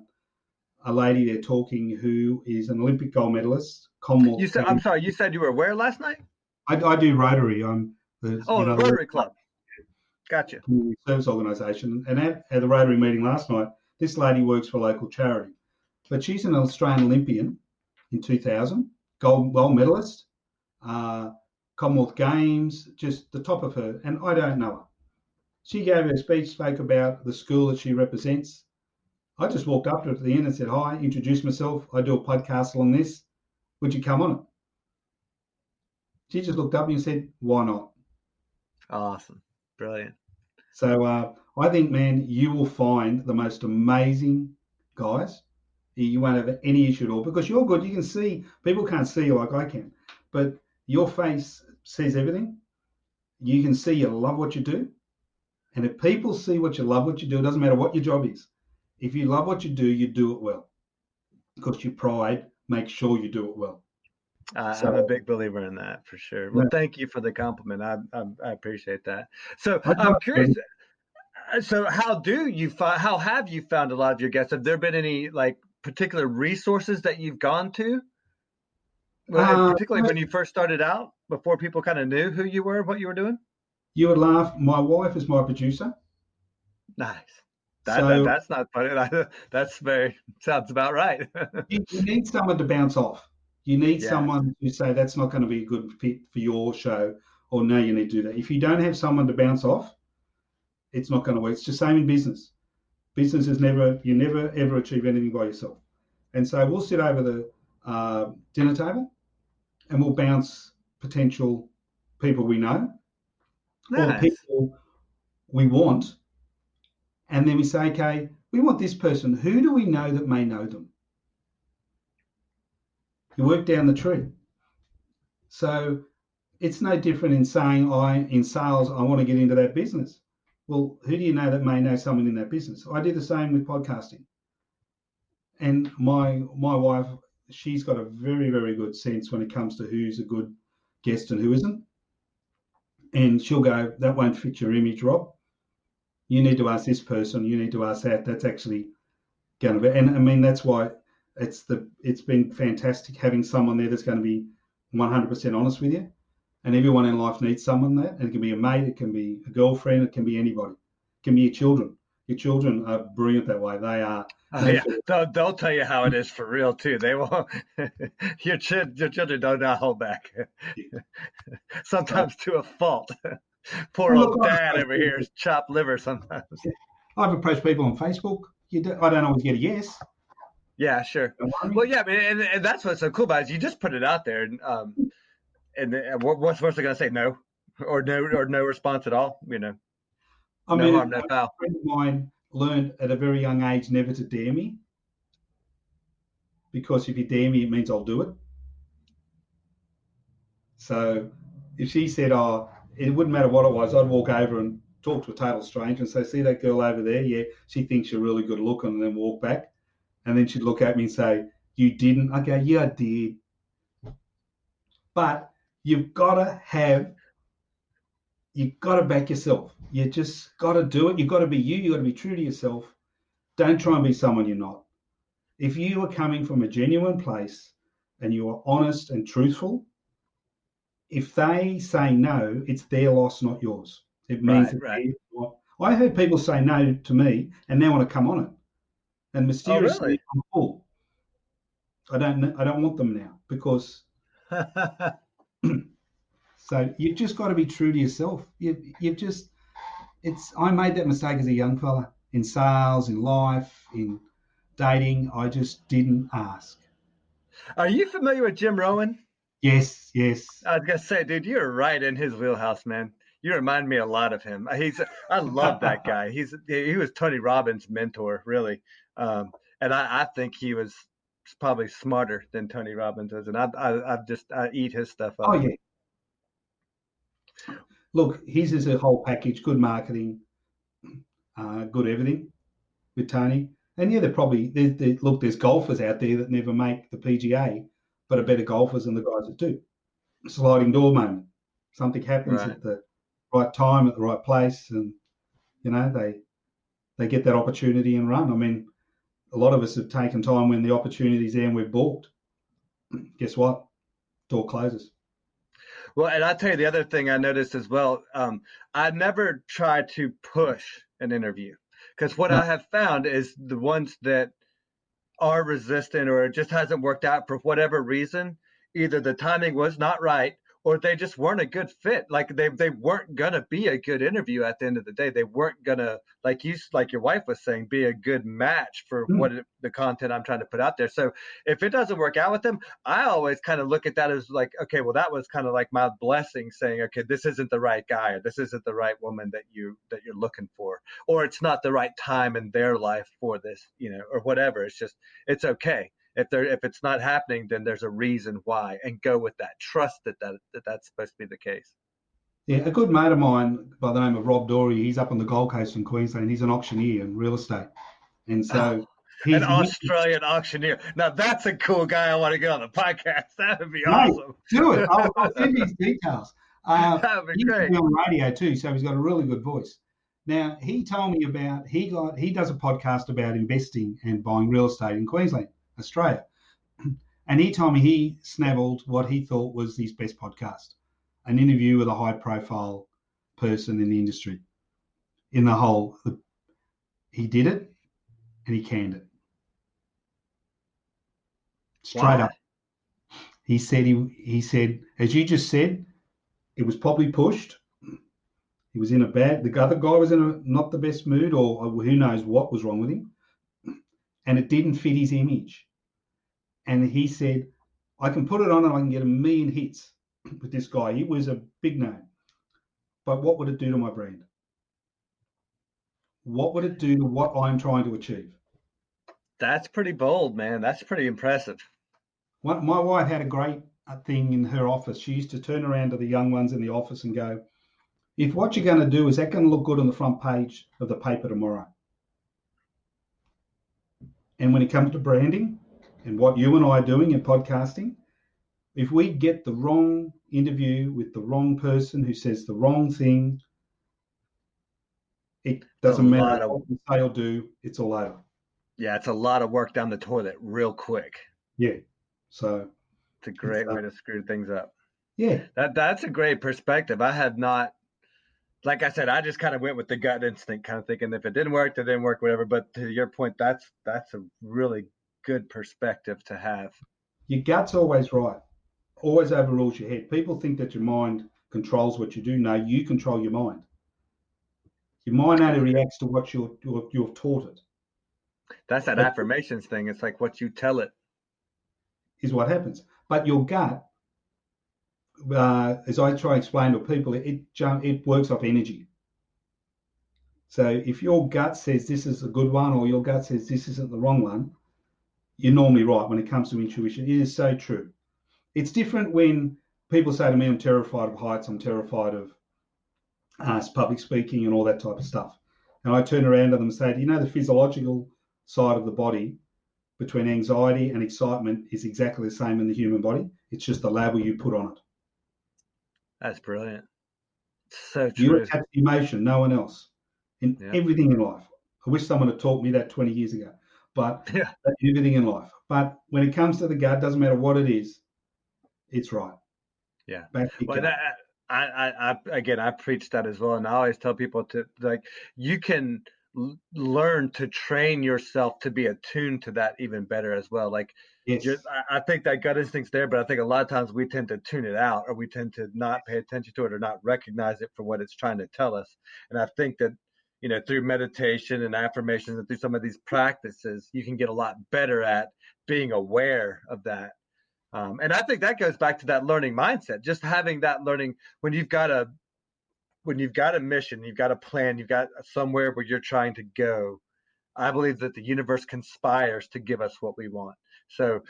lady there talking who is an Olympic gold medalist. Commonwealth. I'm sorry, you said you were where last night? I do Rotary. I'm the Rotary Club. Gotcha. Service organisation. And at the Rotary meeting last night, this lady works for a local charity, but she's an Australian Olympian in 2000, gold medalist, Commonwealth Games, just the top of her. And I don't know her. She gave her speech, spoke about the school that she represents. I just walked up to her at the end and said, hi, introduced myself. I do a podcast on this. Would you come on it? She just looked up and said, why not? Awesome. Brilliant. So I think, man, you will find the most amazing guys. You won't have any issue at all, because you're good. You can see, people can't see you like I can, but your face says everything. You can see you love what you do. And if people see what you love what you do, it doesn't matter what your job is. If you love what you do it well, because your pride makes sure you do it well. I'm a big believer in that, for sure. Well, thank you for the compliment. I appreciate that. So I'm curious. So how have you found a lot of your guests? Have there been any like particular resources that you've gone to? Particularly when you first started out, before people kind of knew who you were, what you were doing? You would laugh. My wife is my producer. Nice. That's not funny. Sounds about right. You need someone to bounce off. You need someone to say, that's not going to be a good fit for your show, or no, you need to do that. If you don't have someone to bounce off, it's not going to work. It's the same in business. Business is you never ever achieve anything by yourself. And so we'll sit over dinner table, and we'll bounce potential people we know or Nice. people we want. And then we say, okay, we want this person. Who do we know that may know them? You work down the tree. So it's no different in saying, in sales, I want to get into that business. Well, who do you know that may know someone in that business? I do the same with podcasting. And my wife, she's got a very, very good sense when it comes to who's a good guest and who isn't. And she'll go, that won't fit your image, Rob. You need to ask this person. You need to ask that. That's actually going to be. And I mean, that's why it's been fantastic having someone there that's going to be 100% honest with you. And everyone in life needs someone there. And it can be a mate. It can be a girlfriend. It can be anybody. It can be your children. Your children are brilliant that way. They are. Oh, yeah, they'll tell you how it is for real too. They will. Your children do not hold back. Sometimes to a fault. Poor old dad over here is chopped liver sometimes. I've approached people on Facebook. I don't always get a yes. Yeah, sure. Well, yeah, and that's what's so cool about it. Is you just put it out there, and what's they going to say? No, or no response at all. You know, I mean, no harm, no foul. A friend of mine learned at a very young age never to dare me, because if you dare me, it means I'll do it. So if she said, "Oh," it wouldn't matter what it was, I'd walk over and talk to a total stranger and say, "See that girl over there? Yeah, she thinks you're really good looking," and then walk back. And then she'd look at me and say, "You didn't?" I go, "Yeah, I did." But you've got to back yourself. You just got to do it. You've got to be you. You've got to be true to yourself. Don't try and be someone you're not. If you are coming from a genuine place and you are honest and truthful, if they say no, it's their loss, not yours. It means right. I heard people say no to me and now want to come on it. And mysteriously, really? I'm full. I don't want them now, because so you've just got to be true to yourself. I made that mistake as a young fella in sales, in life, in dating. I just didn't ask. Are you familiar with Jim Rohn? Yes. I was gonna say, dude, you're right in his wheelhouse, man. You remind me a lot of him. I love that guy. He was Tony Robbins' mentor, really, and I think he was probably smarter than Tony Robbins is, and I eat his stuff up. Oh yeah. Look, his is a whole package: good marketing, good everything with Tony. And yeah, there's golfers out there that never make the PGA, but are better golfers than the guys that do. Sliding door moment. Something happens at the right time, at the right place, and they get that opportunity and run. I mean, a lot of us have taken time when the opportunity's there and we've balked. Guess what? Door closes. Well, and I'll tell you the other thing I noticed as well. I never try to push an interview, because what I have found is the ones that are resistant or it just hasn't worked out for whatever reason, either the timing was not right or they just weren't a good fit. Like they weren't gonna be a good interview at the end of the day. They weren't gonna, like your wife was saying, be a good match for the content I'm trying to put out there. So if it doesn't work out with them, I always kind of look at that as like, okay, well, that was kind of like my blessing, saying, okay, this isn't the right guy, or this isn't the right woman that you're looking for, or it's not the right time in their life for this, or whatever. It's okay. If it's not happening, then there's a reason why, and go with that. Trust that's supposed to be the case. Yeah, a good mate of mine by the name of Rob Dory, he's up on the Gold Coast in Queensland. He's an auctioneer in real estate. And so he's an Australian auctioneer. Now that's a cool guy. I want to get on the podcast. That would be awesome. Do it. I'll send you his details. That would be great. He's on radio too, so he's got a really good voice. Now, he told me about, he does a podcast about investing and buying real estate in Queensland, Australia. And he told me he snavelled what he thought was his best podcast, an interview with a high profile person in the industry. He did it and he canned it. Straight up. He said, as you just said, it was probably pushed. He was in the other guy was in not the best mood, or who knows what was wrong with him. And it didn't fit his image. And he said, I can put it on and I can get 1 million hits with this guy. He was a big name. But what would it do to my brand? What would it do to what I'm trying to achieve? That's pretty bold, man. That's pretty impressive. My wife had a great thing in her office. She used to turn around to the young ones in the office and go, if what you're going to do, is that going to look good on the front page of the paper tomorrow? And when it comes to branding and what you and I are doing in podcasting, if we get the wrong interview with the wrong person who says the wrong thing, it doesn't matter what you say or do, it's all over. Yeah, it's a lot of work down the toilet real quick. Yeah. So it's a great way to screw things up. Yeah. That's a great perspective. I had not, like I said, I just kind of went with the gut instinct, kind of thinking if it didn't work, it didn't work, whatever. But to your point, that's a really good perspective to have. Your gut's always right. Always overrules your head. People think that your mind controls what you do. No, you control your mind. Your mind only reacts to what you've taught it. That's that affirmations thing. It's like what you tell it is what happens. But your gut, as I try to explain to people, it works off energy. So if your gut says this is a good one, or your gut says this isn't the wrong one, you're normally right when it comes to intuition. It is so true. It's different when people say to me, I'm terrified of heights, I'm terrified of public speaking and all that type of stuff. And I turn around to them and say, do you know the physiological side of the body between anxiety and excitement is exactly the same in the human body? It's just the label you put on it. That's brilliant. So true. You attach emotion, no one else, in everything in life. I wish someone had taught me that 20 years ago, but everything in life. But when it comes to the gut, doesn't matter what it is, it's right. Yeah. Well, I preach that as well. And I always tell people to, like, you can learn to train yourself to be attuned to that even better as well. Like, I think that gut instinct's there, but I think a lot of times we tend to tune it out, or we tend to not pay attention to it, or not recognize it for what it's trying to tell us. And I think that, through meditation and affirmations and through some of these practices, you can get a lot better at being aware of that. And I think that goes back to that learning mindset, just having that learning when you've got a mission, you've got a plan, you've got somewhere where you're trying to go. I believe that the universe conspires to give us what we want. So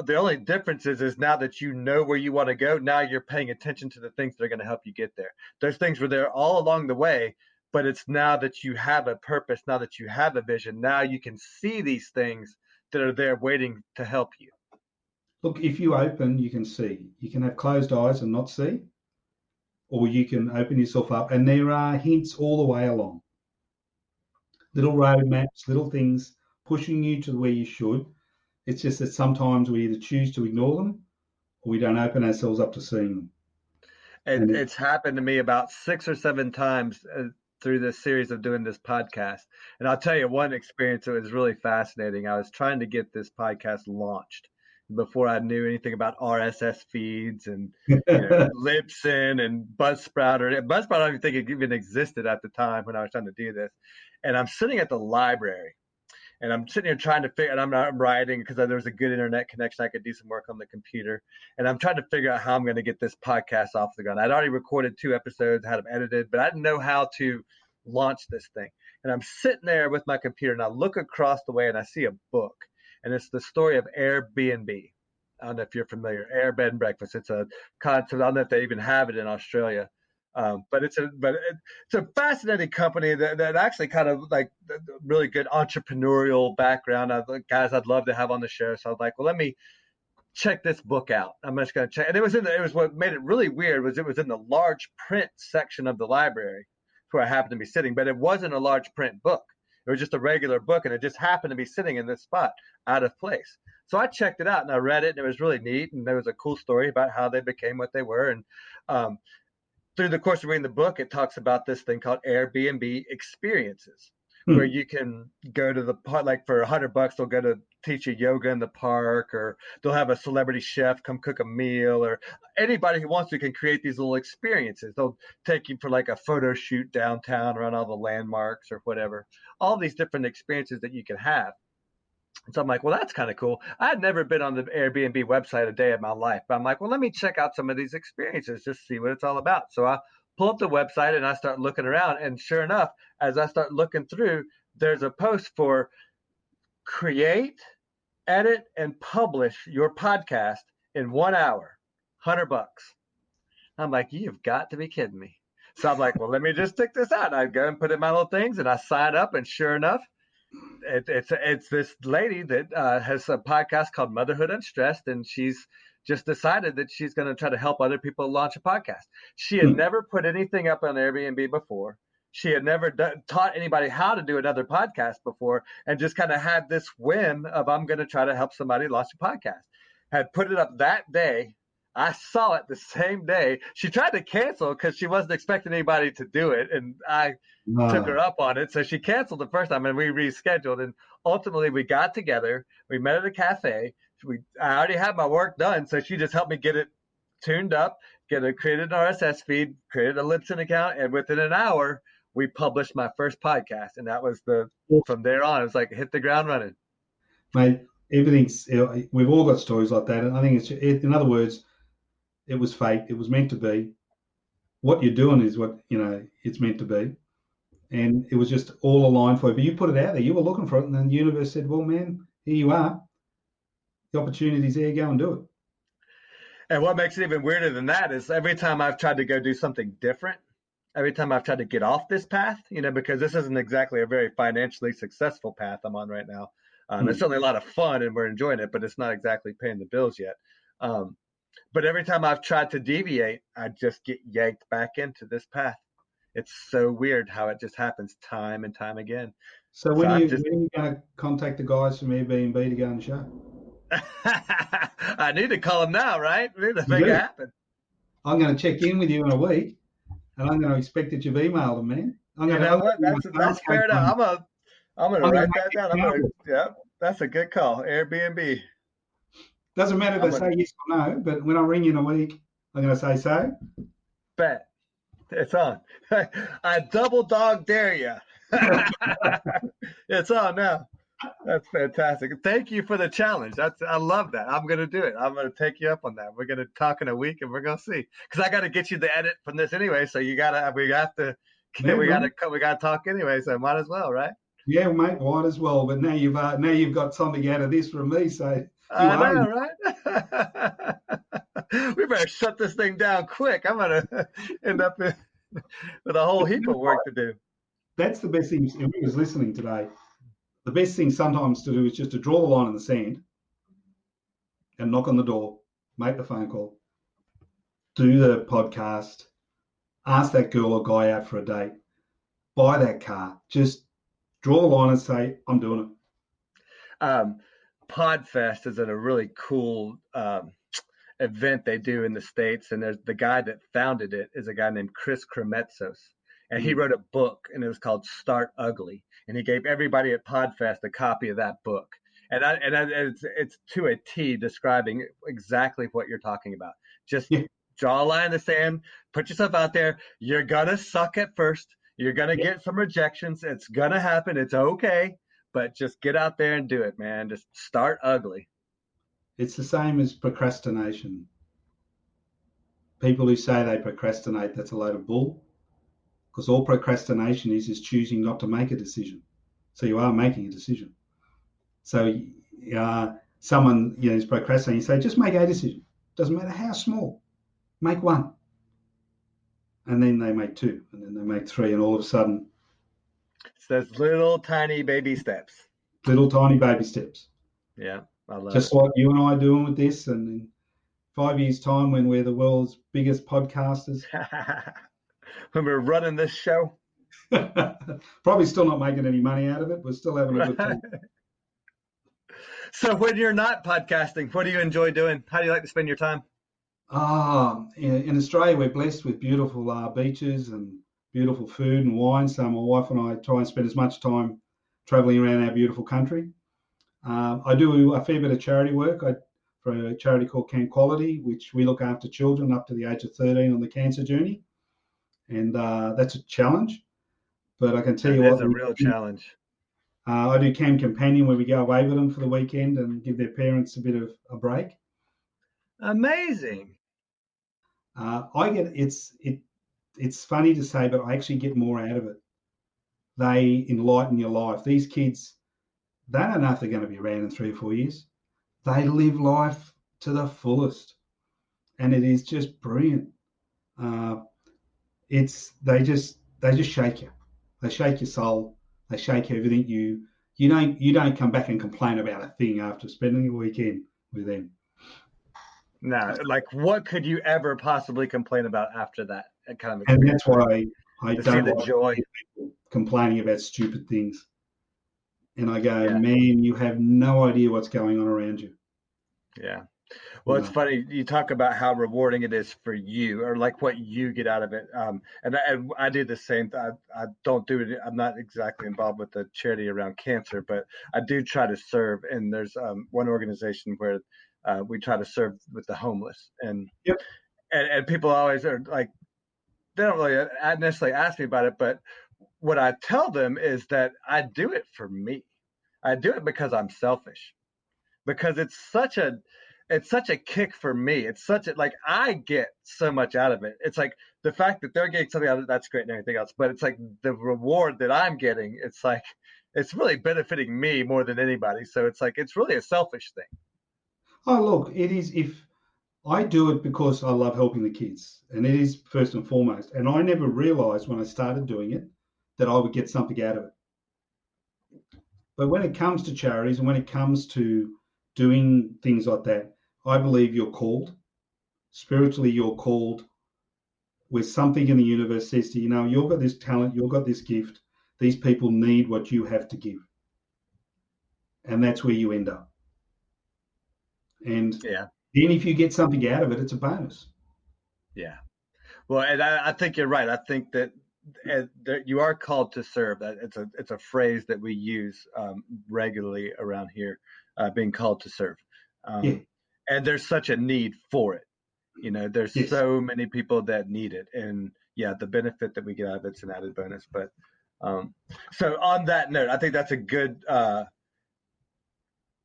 the only difference is now that you know where you want to go, now you're paying attention to the things that are going to help you get there. Those things were there all along the way, but it's now that you have a purpose, now that you have a vision, now you can see these things that are there waiting to help you. Look, if you open, you can see. You can have closed eyes and not see, or you can open yourself up, and there are hints all the way along. Little road maps, little things pushing you to where you should. It's just that sometimes we either choose to ignore them or we don't open ourselves up to seeing them. It's happened to me about 6 or 7 times through this series of doing this podcast. And I'll tell you one experience that was really fascinating. I was trying to get this podcast launched before I knew anything about RSS feeds and Libsyn and Buzzsprout. Buzzsprout, I don't even think it even existed at the time when I was trying to do this. And I'm sitting at the library, and I'm sitting here trying to figure, and I'm writing because there was a good internet connection. I could do some work on the computer, and I'm trying to figure out how I'm going to get this podcast off the ground. I'd already recorded 2 episodes, had them edited, but I didn't know how to launch this thing. And I'm sitting there with my computer, and I look across the way, and I see a book. And it's the story of Airbnb. I don't know if you're familiar. Air, bed, and breakfast. It's a concept. I don't know if they even have it in Australia, but it's a fascinating company that actually kind of like really good entrepreneurial background. Guys I'd love to have on the show. So I was like, well, let me check this book out. I'm just going to check. And it was what made it really weird was it was in the large print section of the library where I happened to be sitting, but it wasn't a large print book. It was just a regular book, and it just happened to be sitting in this spot out of place. So I checked it out, and I read it, and it was really neat, and there was a cool story about how they became what they were. And through the course of reading the book, it talks about this thing called Airbnb Experiences, where you can go to the park, like for $100, they'll go to teach you yoga in the park, or they'll have a celebrity chef come cook a meal, or anybody who wants to can create these little experiences. They'll take you for like a photo shoot downtown around all the landmarks or whatever, all these different experiences that you can have. So I'm like, well, that's kind of cool. I had never been on the Airbnb website a day of my life, but I'm like, well, let me check out some of these experiences, just see what it's all about. So I pull up the website and I start looking around. And sure enough, as I start looking through, there's a post for create, edit, and publish your podcast in 1 hour, $100. I'm like, you've got to be kidding me. So I'm like, well, let me just stick this out. And I go and put in my little things and I sign up. And sure enough, it's this lady that has a podcast called Motherhood Unstressed, and she's just decided that she's going to try to help other people launch a podcast. She had never put anything up on Airbnb before. She had never taught anybody how to do another podcast before, and just kind of had this whim of, I'm going to try to help somebody launch a podcast. Had put it up that day. I saw it the same day. She tried to cancel because she wasn't expecting anybody to do it, and I took her up on it. So she canceled the first time, and we rescheduled. And ultimately, we got together. We met at a cafe. I already had my work done, so she just helped me get it tuned up, created an RSS feed, created a Libsyn account, and within an hour, we published my first podcast. And that was from there on, it was like hit the ground running. Mate, we've all got stories like that. And I think in other words, it was fate. It was meant to be. What you're doing is what, it's meant to be. And it was just all aligned for you. But you put it out there. You were looking for it. And then the universe said, well, man, here you are. The opportunity's there. Go and do it. And what makes it even weirder than that is every time I've tried to go do something different, every time I've tried to get off this path, because this isn't exactly a very financially successful path I'm on right now. It's certainly a lot of fun and we're enjoying it, but it's not exactly paying the bills yet. But every time I've tried to deviate, I just get yanked back into this path. It's so weird how it just happens time and time again. So when are you going to contact the guys from Airbnb to go on the show? I need to call them now, right? We need to make it happen. I'm going to check in with you in a week, and I'm going to expect that you've emailed them, man. That's fair enough. I'm going to write that down. That's a good call. Airbnb. Doesn't matter if they say yes or no, but when I ring you in a week, I'm going to say so. Bet. It's on. I double dog dare you. It's on now. That's fantastic. Thank you for the challenge. I love that. I'm going to do it. I'm going to take you up on that. We're going to talk in a week and we're going to see. Because I got to get you the edit from this anyway. So we got to talk anyway. So might as well, right? Yeah, mate, might as well. But now you've got something out of this from me. So I know, right? We better shut this thing down quick. I'm going to end up with a whole heap of work to do. That's the best thing. If you was listening today, the best thing sometimes to do is just to draw the line in the sand and knock on the door, make the phone call, do the podcast, ask that girl or guy out for a date, buy that car. Just draw the line and say, I'm doing it. Podfest is a really cool event they do in the States. And there's the guy that founded it is a guy named Chris Kremetzos. And he wrote a book, and it was called Start Ugly. And he gave everybody at Podfest a copy of that book. And it's to a T describing exactly what you're talking about. Just draw a line in the sand, put yourself out there. You're going to suck at first. You're going to get some rejections. It's going to happen. It's okay. But just get out there and do it, man. Just start ugly. It's the same as procrastination. People who say they procrastinate, that's a load of bull. Because all procrastination is choosing not to make a decision. So you are making a decision. So someone is procrastinating, you say, just make a decision. Doesn't matter how small. Make one. And then they make two, and then they make three, and all of a sudden... It's those little tiny baby steps. Little tiny baby steps. Yeah, I love just it. Like you and I are doing with this, and in 5 years' time when we're the world's biggest podcasters... When we're running this show. Probably still not making any money out of it. We're still having a good time. So when you're not podcasting, what do you enjoy doing? How do you like to spend your time? In Australia, we're blessed with beautiful beaches and beautiful food and wine. So my wife and I try and spend as much time traveling around our beautiful country. I do a fair bit of charity work for a charity called Camp Quality, which we look after children up to the age of 13 on the cancer journey. And that's a challenge, but I can tell you what. It's a real challenge. I do Camp Companion, where we go away with them for the weekend and give their parents a bit of a break. Amazing. It's funny to say, but I actually get more out of it. They enlighten your life. These kids, they don't know if they're going to be around in 3 or 4 years. They live life to the fullest, and it is just brilliant. They just shake you. They shake your soul. They shake everything. You don't come back and complain about a thing after spending a weekend with them. No, like what could you ever possibly complain about after that kind of experience? And that's why I to don't see the like joy. People complaining about stupid things. And I go, Yeah. Man, you have no idea what's going on around you. Yeah. Well, it's funny. You talk about how rewarding it is for you, or like what you get out of it. And I do the same. I don't do it. I'm not exactly involved with the charity around cancer, but I do try to serve. And there's one organization where we try to serve with the homeless. And yep. And people always are like, they don't really necessarily ask me about it, but what I tell them is that I do it for me. I do it because I'm selfish, because it's such a kick for me. It's like I get so much out of it. It's like the fact that they're getting something out of it, that's great and everything else. But it's like the reward that I'm getting, it's like it's really benefiting me more than anybody. So it's like it's really a selfish thing. Oh, look, it is. If I do it because I love helping the kids, and it is first and foremost. And I never realized when I started doing it that I would get something out of it. But when it comes to charities and when it comes to doing things like that, I believe you're called. Spiritually, you're called, where something in the universe says to you, you've got this talent, you've got this gift. These people need what you have to give. And that's where you end up. And then if you get something out of it, it's a bonus. Yeah. Well, and I think you're right. I think that you are called to serve. That it's a phrase that we use regularly around here, being called to serve. And there's such a need for it. There's so many people that need it, and the benefit that we get out of it's an added bonus. But so on that note, I think that's a good.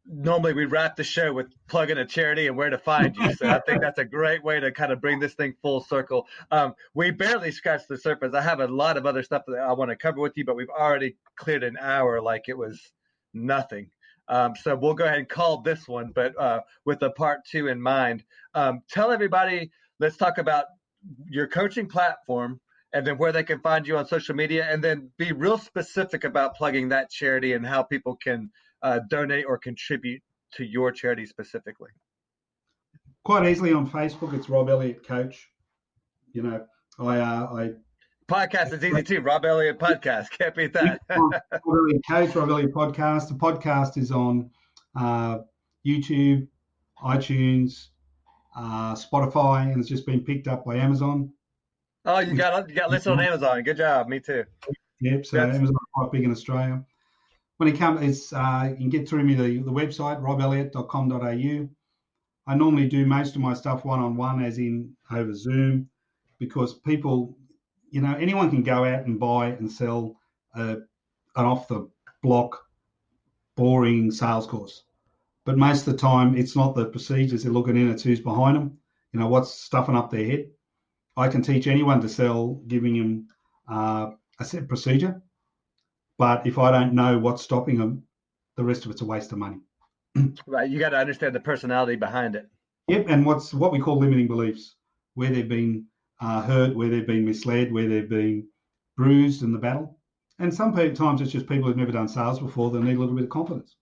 Normally we wrap the show with plugging a charity and where to find you. So I think that's a great way to kind of bring this thing full circle. We barely scratched the surface. I have a lot of other stuff that I want to cover with you, but we've already cleared an hour like it was nothing. So we'll go ahead and call this one, but with a part 2 in mind. Tell everybody, let's talk about your coaching platform and then where they can find you on social media, and then be real specific about plugging that charity and how people can donate or contribute to your charity specifically. Quite easily on Facebook, it's Rob Elliott Coach. I podcast is easy too. Rob Elliott Podcast, can't beat that. Rob Elliott Coach, Rob Elliott Podcast. The podcast is on YouTube, iTunes, Spotify, and it's just been picked up by Amazon. Oh, you got listed on Amazon. Good job. Me too. Yep. So Amazon is quite big in Australia. When it comes, you can get through me the website, robelliott.com.au. I normally do most of my stuff one-on-one, as in over Zoom, because people, anyone can go out and buy and sell an off-the-block, boring sales course. But most of the time, it's not the procedures they're looking in, it's who's behind them, what's stuffing up their head. I can teach anyone to sell, giving them a set procedure. But if I don't know what's stopping them, the rest of it's a waste of money. Right. You got to understand the personality behind it. Yep. And what we call limiting beliefs, where they've been hurt, where they've been misled, where they've been bruised in the battle. And sometimes it's just people who've never done sales before that need a little bit of confidence.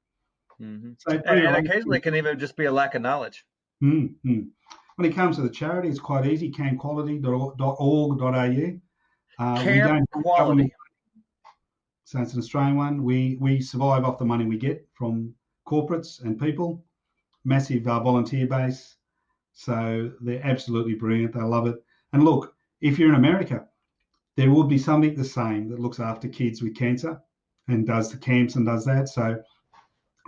Mm-hmm. So and occasionally it can even just be a lack of knowledge. Mm-hmm. When it comes to the charity, it's quite easy, campquality.org.au. Camp Quality. So it's an Australian one. We survive off the money we get from corporates and people. Massive volunteer base. So they're absolutely brilliant. They love it. And look, if you're in America, there will be something the same that looks after kids with cancer and does the camps and does that. So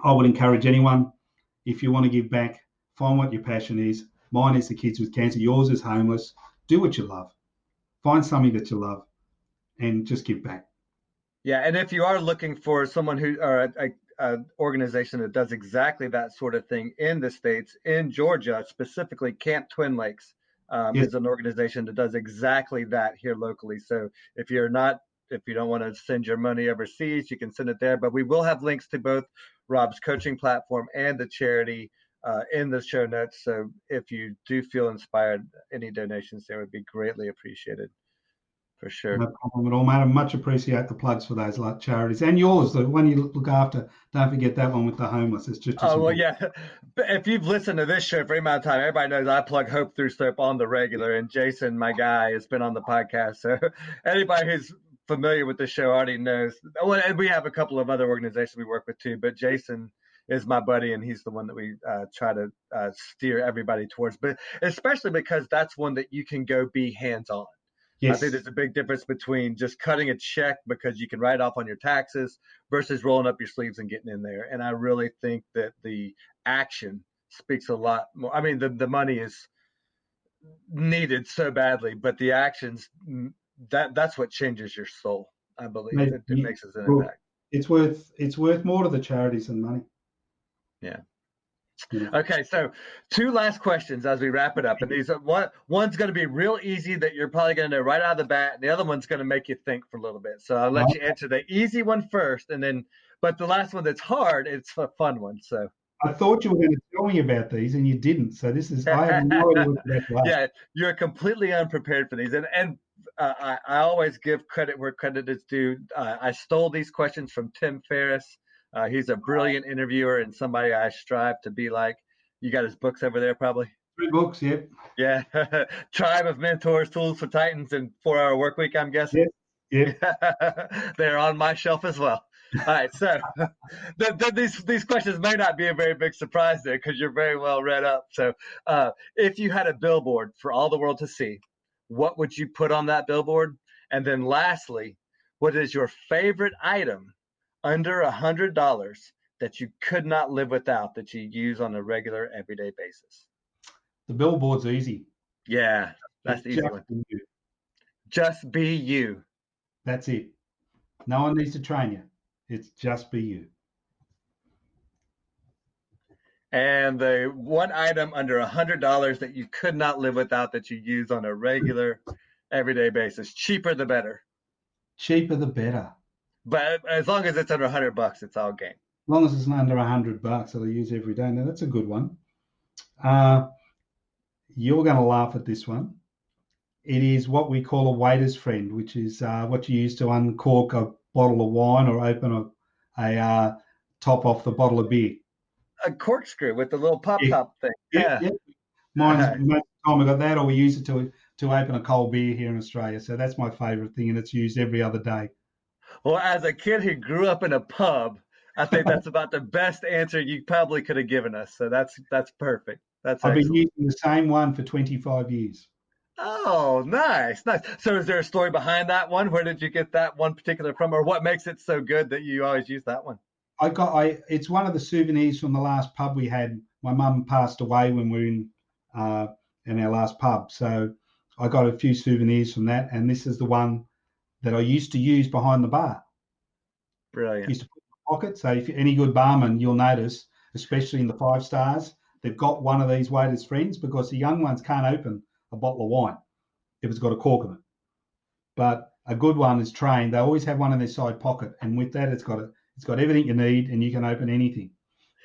I would encourage anyone, if you want to give back, find what your passion is. Mine is the kids with cancer. Yours is homeless. Do what you love. Find something that you love and just give back. Yeah, and if you are looking for someone who or a organization that does exactly that sort of thing in the States, in Georgia specifically, Camp Twin Lakes Yes. is an organization that does exactly that here locally. So if you don't want to send your money overseas, you can send it there. But we will have links to both Rob's coaching platform and the charity in the show notes. So if you do feel inspired, any donations there would be greatly appreciated. For sure. No problem at all, mate. I much appreciate the plugs for those like charities and yours, the one you look after. Don't forget that one with the homeless. It's just as Oh, well, important. yeah. If you've listened to this show for any amount of time, everybody knows I plug Hope Through Soap on the regular. And Jason, my guy, has been on the podcast. So anybody who's familiar with the show already knows. Well, and we have a couple of other organizations we work with too, but Jason is my buddy, and he's the one that we try to steer everybody towards. But especially because that's one that you can go be hands-on. I Yes. think there's a big difference between just cutting a check because you can write off on your taxes versus rolling up your sleeves and getting in there. And I really think that the action speaks a lot more. I mean, the money is needed so badly, but the actions, that's what changes your soul. I believe Mate, it makes us an well, impact. it's worth more to the charities than money. Yeah. You know. Okay, so 2 last questions as we wrap it up, and these are one's going to be real easy that you're probably going to know right out of the bat, and the other one's going to make you think for a little bit. So I'll let you answer the easy one first, and then, but the last one that's hard, it's a fun one. So I thought you were going to tell me about these, and you didn't. So I have no idea what that's like. yeah, you're completely unprepared for these, and I always give credit where credit is due. I stole these questions from Tim Ferriss. He's a brilliant interviewer and somebody I strive to be like. You got his books over there, probably. 3 books, yep. Yeah, Tribe of Mentors, Tools for Titans, and 4-Hour Workweek. I'm guessing. Yep. They're on my shelf as well. All right, so these questions may not be a very big surprise there because you're very well read up. So, if you had a billboard for all the world to see, what would you put on that billboard? And then, lastly, what is your favorite item under $100 that you could not live without that you use on a regular, everyday basis? The billboard's easy. Yeah, that's the easy one. Just be you. That's it. No one needs to train you. It's just be you. And the one item under $100 that you could not live without that you use on a regular, everyday basis. Cheaper the better. Cheaper the better. But as long as it's under $100, it's all game. As long as it's under $100 that I use every day. Now that's a good one. You're going to laugh at this one. It is what we call a waiter's friend, which is what you use to uncork a bottle of wine or open a top off the bottle of beer. A corkscrew with the little pop top thing. Yeah. Mine's most of the time I got that, or we use it to open a cold beer here in Australia. So that's my favourite thing, and it's used every other day. Well, as a kid who grew up in a pub, I think that's about the best answer you probably could have given us. So that's perfect. That's I've excellent. been using the same one for 25 years. Oh, nice. So is there a story behind that one? Where did you get that one particular from, or what makes it so good that you always use that one? It's one of the souvenirs from the last pub we had. My mum passed away when we were in our last pub. So I got a few souvenirs from that, and this is the one that I used to use behind the bar. Brilliant. Used to put in my pocket. So if you're any good barman, you'll notice, especially in the 5 stars, they've got one of these waiters' friends because the young ones can't open a bottle of wine if it's got a cork in it. But a good one is trained. They always have one in their side pocket, and with that, it's got everything you need, and you can open anything.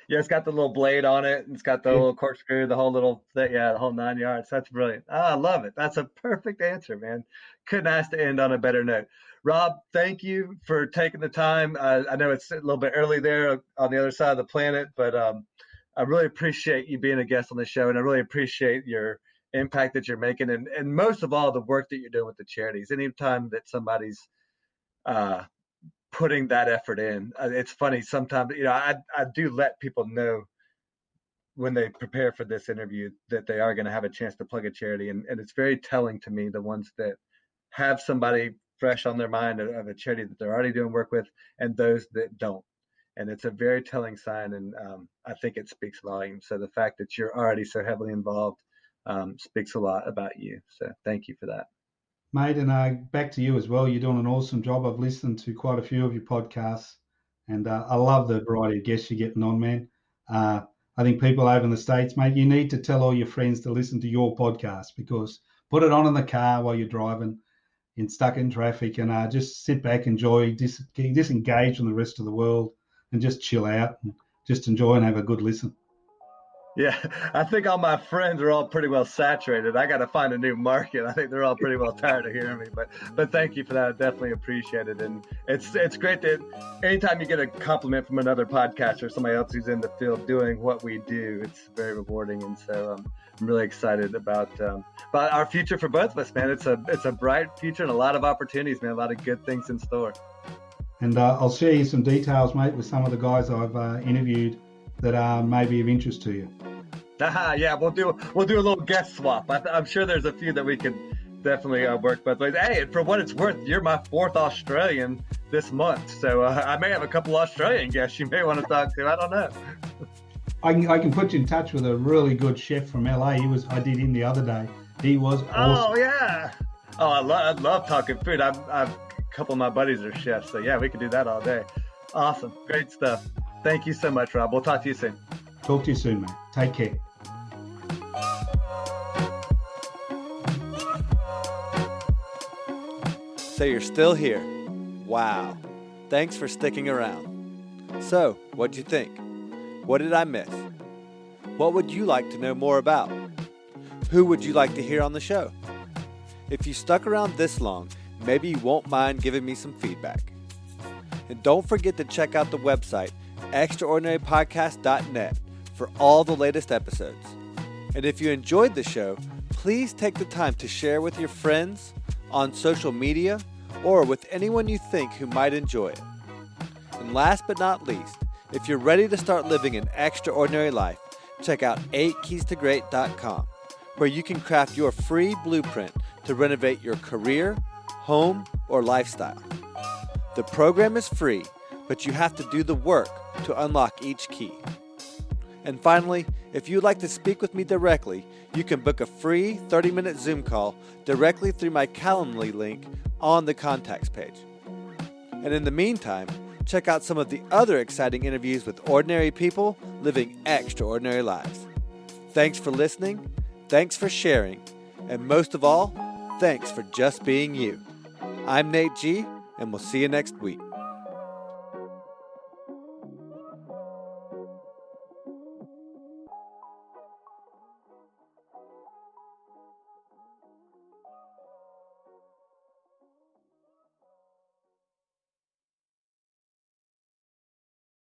Yeah, it's got the little blade on it. And it's got the little corkscrew, the whole little thing, the whole 9 yards. That's brilliant. Oh, I love it. That's a perfect answer, man. Couldn't ask to end on a better note. Rob, thank you for taking the time. I know it's a little bit early there on the other side of the planet, but I really appreciate you being a guest on the show, and I really appreciate your impact that you're making, and most of all, the work that you're doing with the charities. Anytime that somebody's putting that effort in, it's funny sometimes, I do let people know when they prepare for this interview that they are going to have a chance to plug a charity, and it's very telling to me, the ones that have somebody fresh on their mind of a charity that they're already doing work with, and those that don't. And it's a very telling sign, and I think it speaks volumes. So the fact that you're already so heavily involved speaks a lot about you. So thank you for that. mate. And back to you as well. You're doing an awesome job. I've listened to quite a few of your podcasts, and I love the variety of guests you're getting on, man. I think people over in the States, mate, you need to tell all your friends to listen to your podcast, because put it on in the car while you're driving, stuck in traffic, and just sit back, enjoy, disengage from the rest of the world, and just chill out and just enjoy and have a good listen. Yeah, I think all my friends are all pretty well saturated. I got to find a new market. I think they're all pretty well tired of hearing me. But thank you for that. I definitely appreciate it. And it's great that anytime you get a compliment from another podcaster or somebody else who's in the field doing what we do, it's very rewarding. And so I'm really excited about our future for both of us, man. It's a bright future and a lot of opportunities, man. A lot of good things in store. And I'll share you some details, mate, with some of the guys I've interviewed that may be of interest to you. Yeah, we'll do a little guest swap. I'm sure there's a few that we could definitely work both ways. Hey, and for what it's worth, you're my 4th Australian this month, so I may have a couple Australian guests you may want to talk to. I don't know. I can put you in touch with a really good chef from LA. I did him the other day. He was awesome. Oh yeah. Oh, I love talking food. I've a couple of my buddies are chefs, so yeah, we could do that all day. Awesome, great stuff. Thank you so much, Rob. We'll talk to you soon. Talk to you soon, mate. Take care. So you're still here. Wow. Thanks for sticking around. So, what'd you think? What did I miss? What would you like to know more about? Who would you like to hear on the show? If you stuck around this long, maybe you won't mind giving me some feedback. And don't forget to check out the website, extraordinarypodcast.net, for all the latest episodes. And if you enjoyed the show, please take the time to share with your friends, on social media, or with anyone you think who might enjoy it. And last but not least, if you're ready to start living an extraordinary life, check out 8keystogreat.com, where you can craft your free blueprint to renovate your career, home, or lifestyle. The program is free, but you have to do the work to unlock each key. And finally, if you'd like to speak with me directly, you can book a free 30-minute Zoom call directly through my Calendly link on the contacts page. And in the meantime, check out some of the other exciting interviews with ordinary people living extraordinary lives. Thanks for listening, thanks for sharing, and most of all, thanks for just being you. I'm Nate G, and we'll see you next week.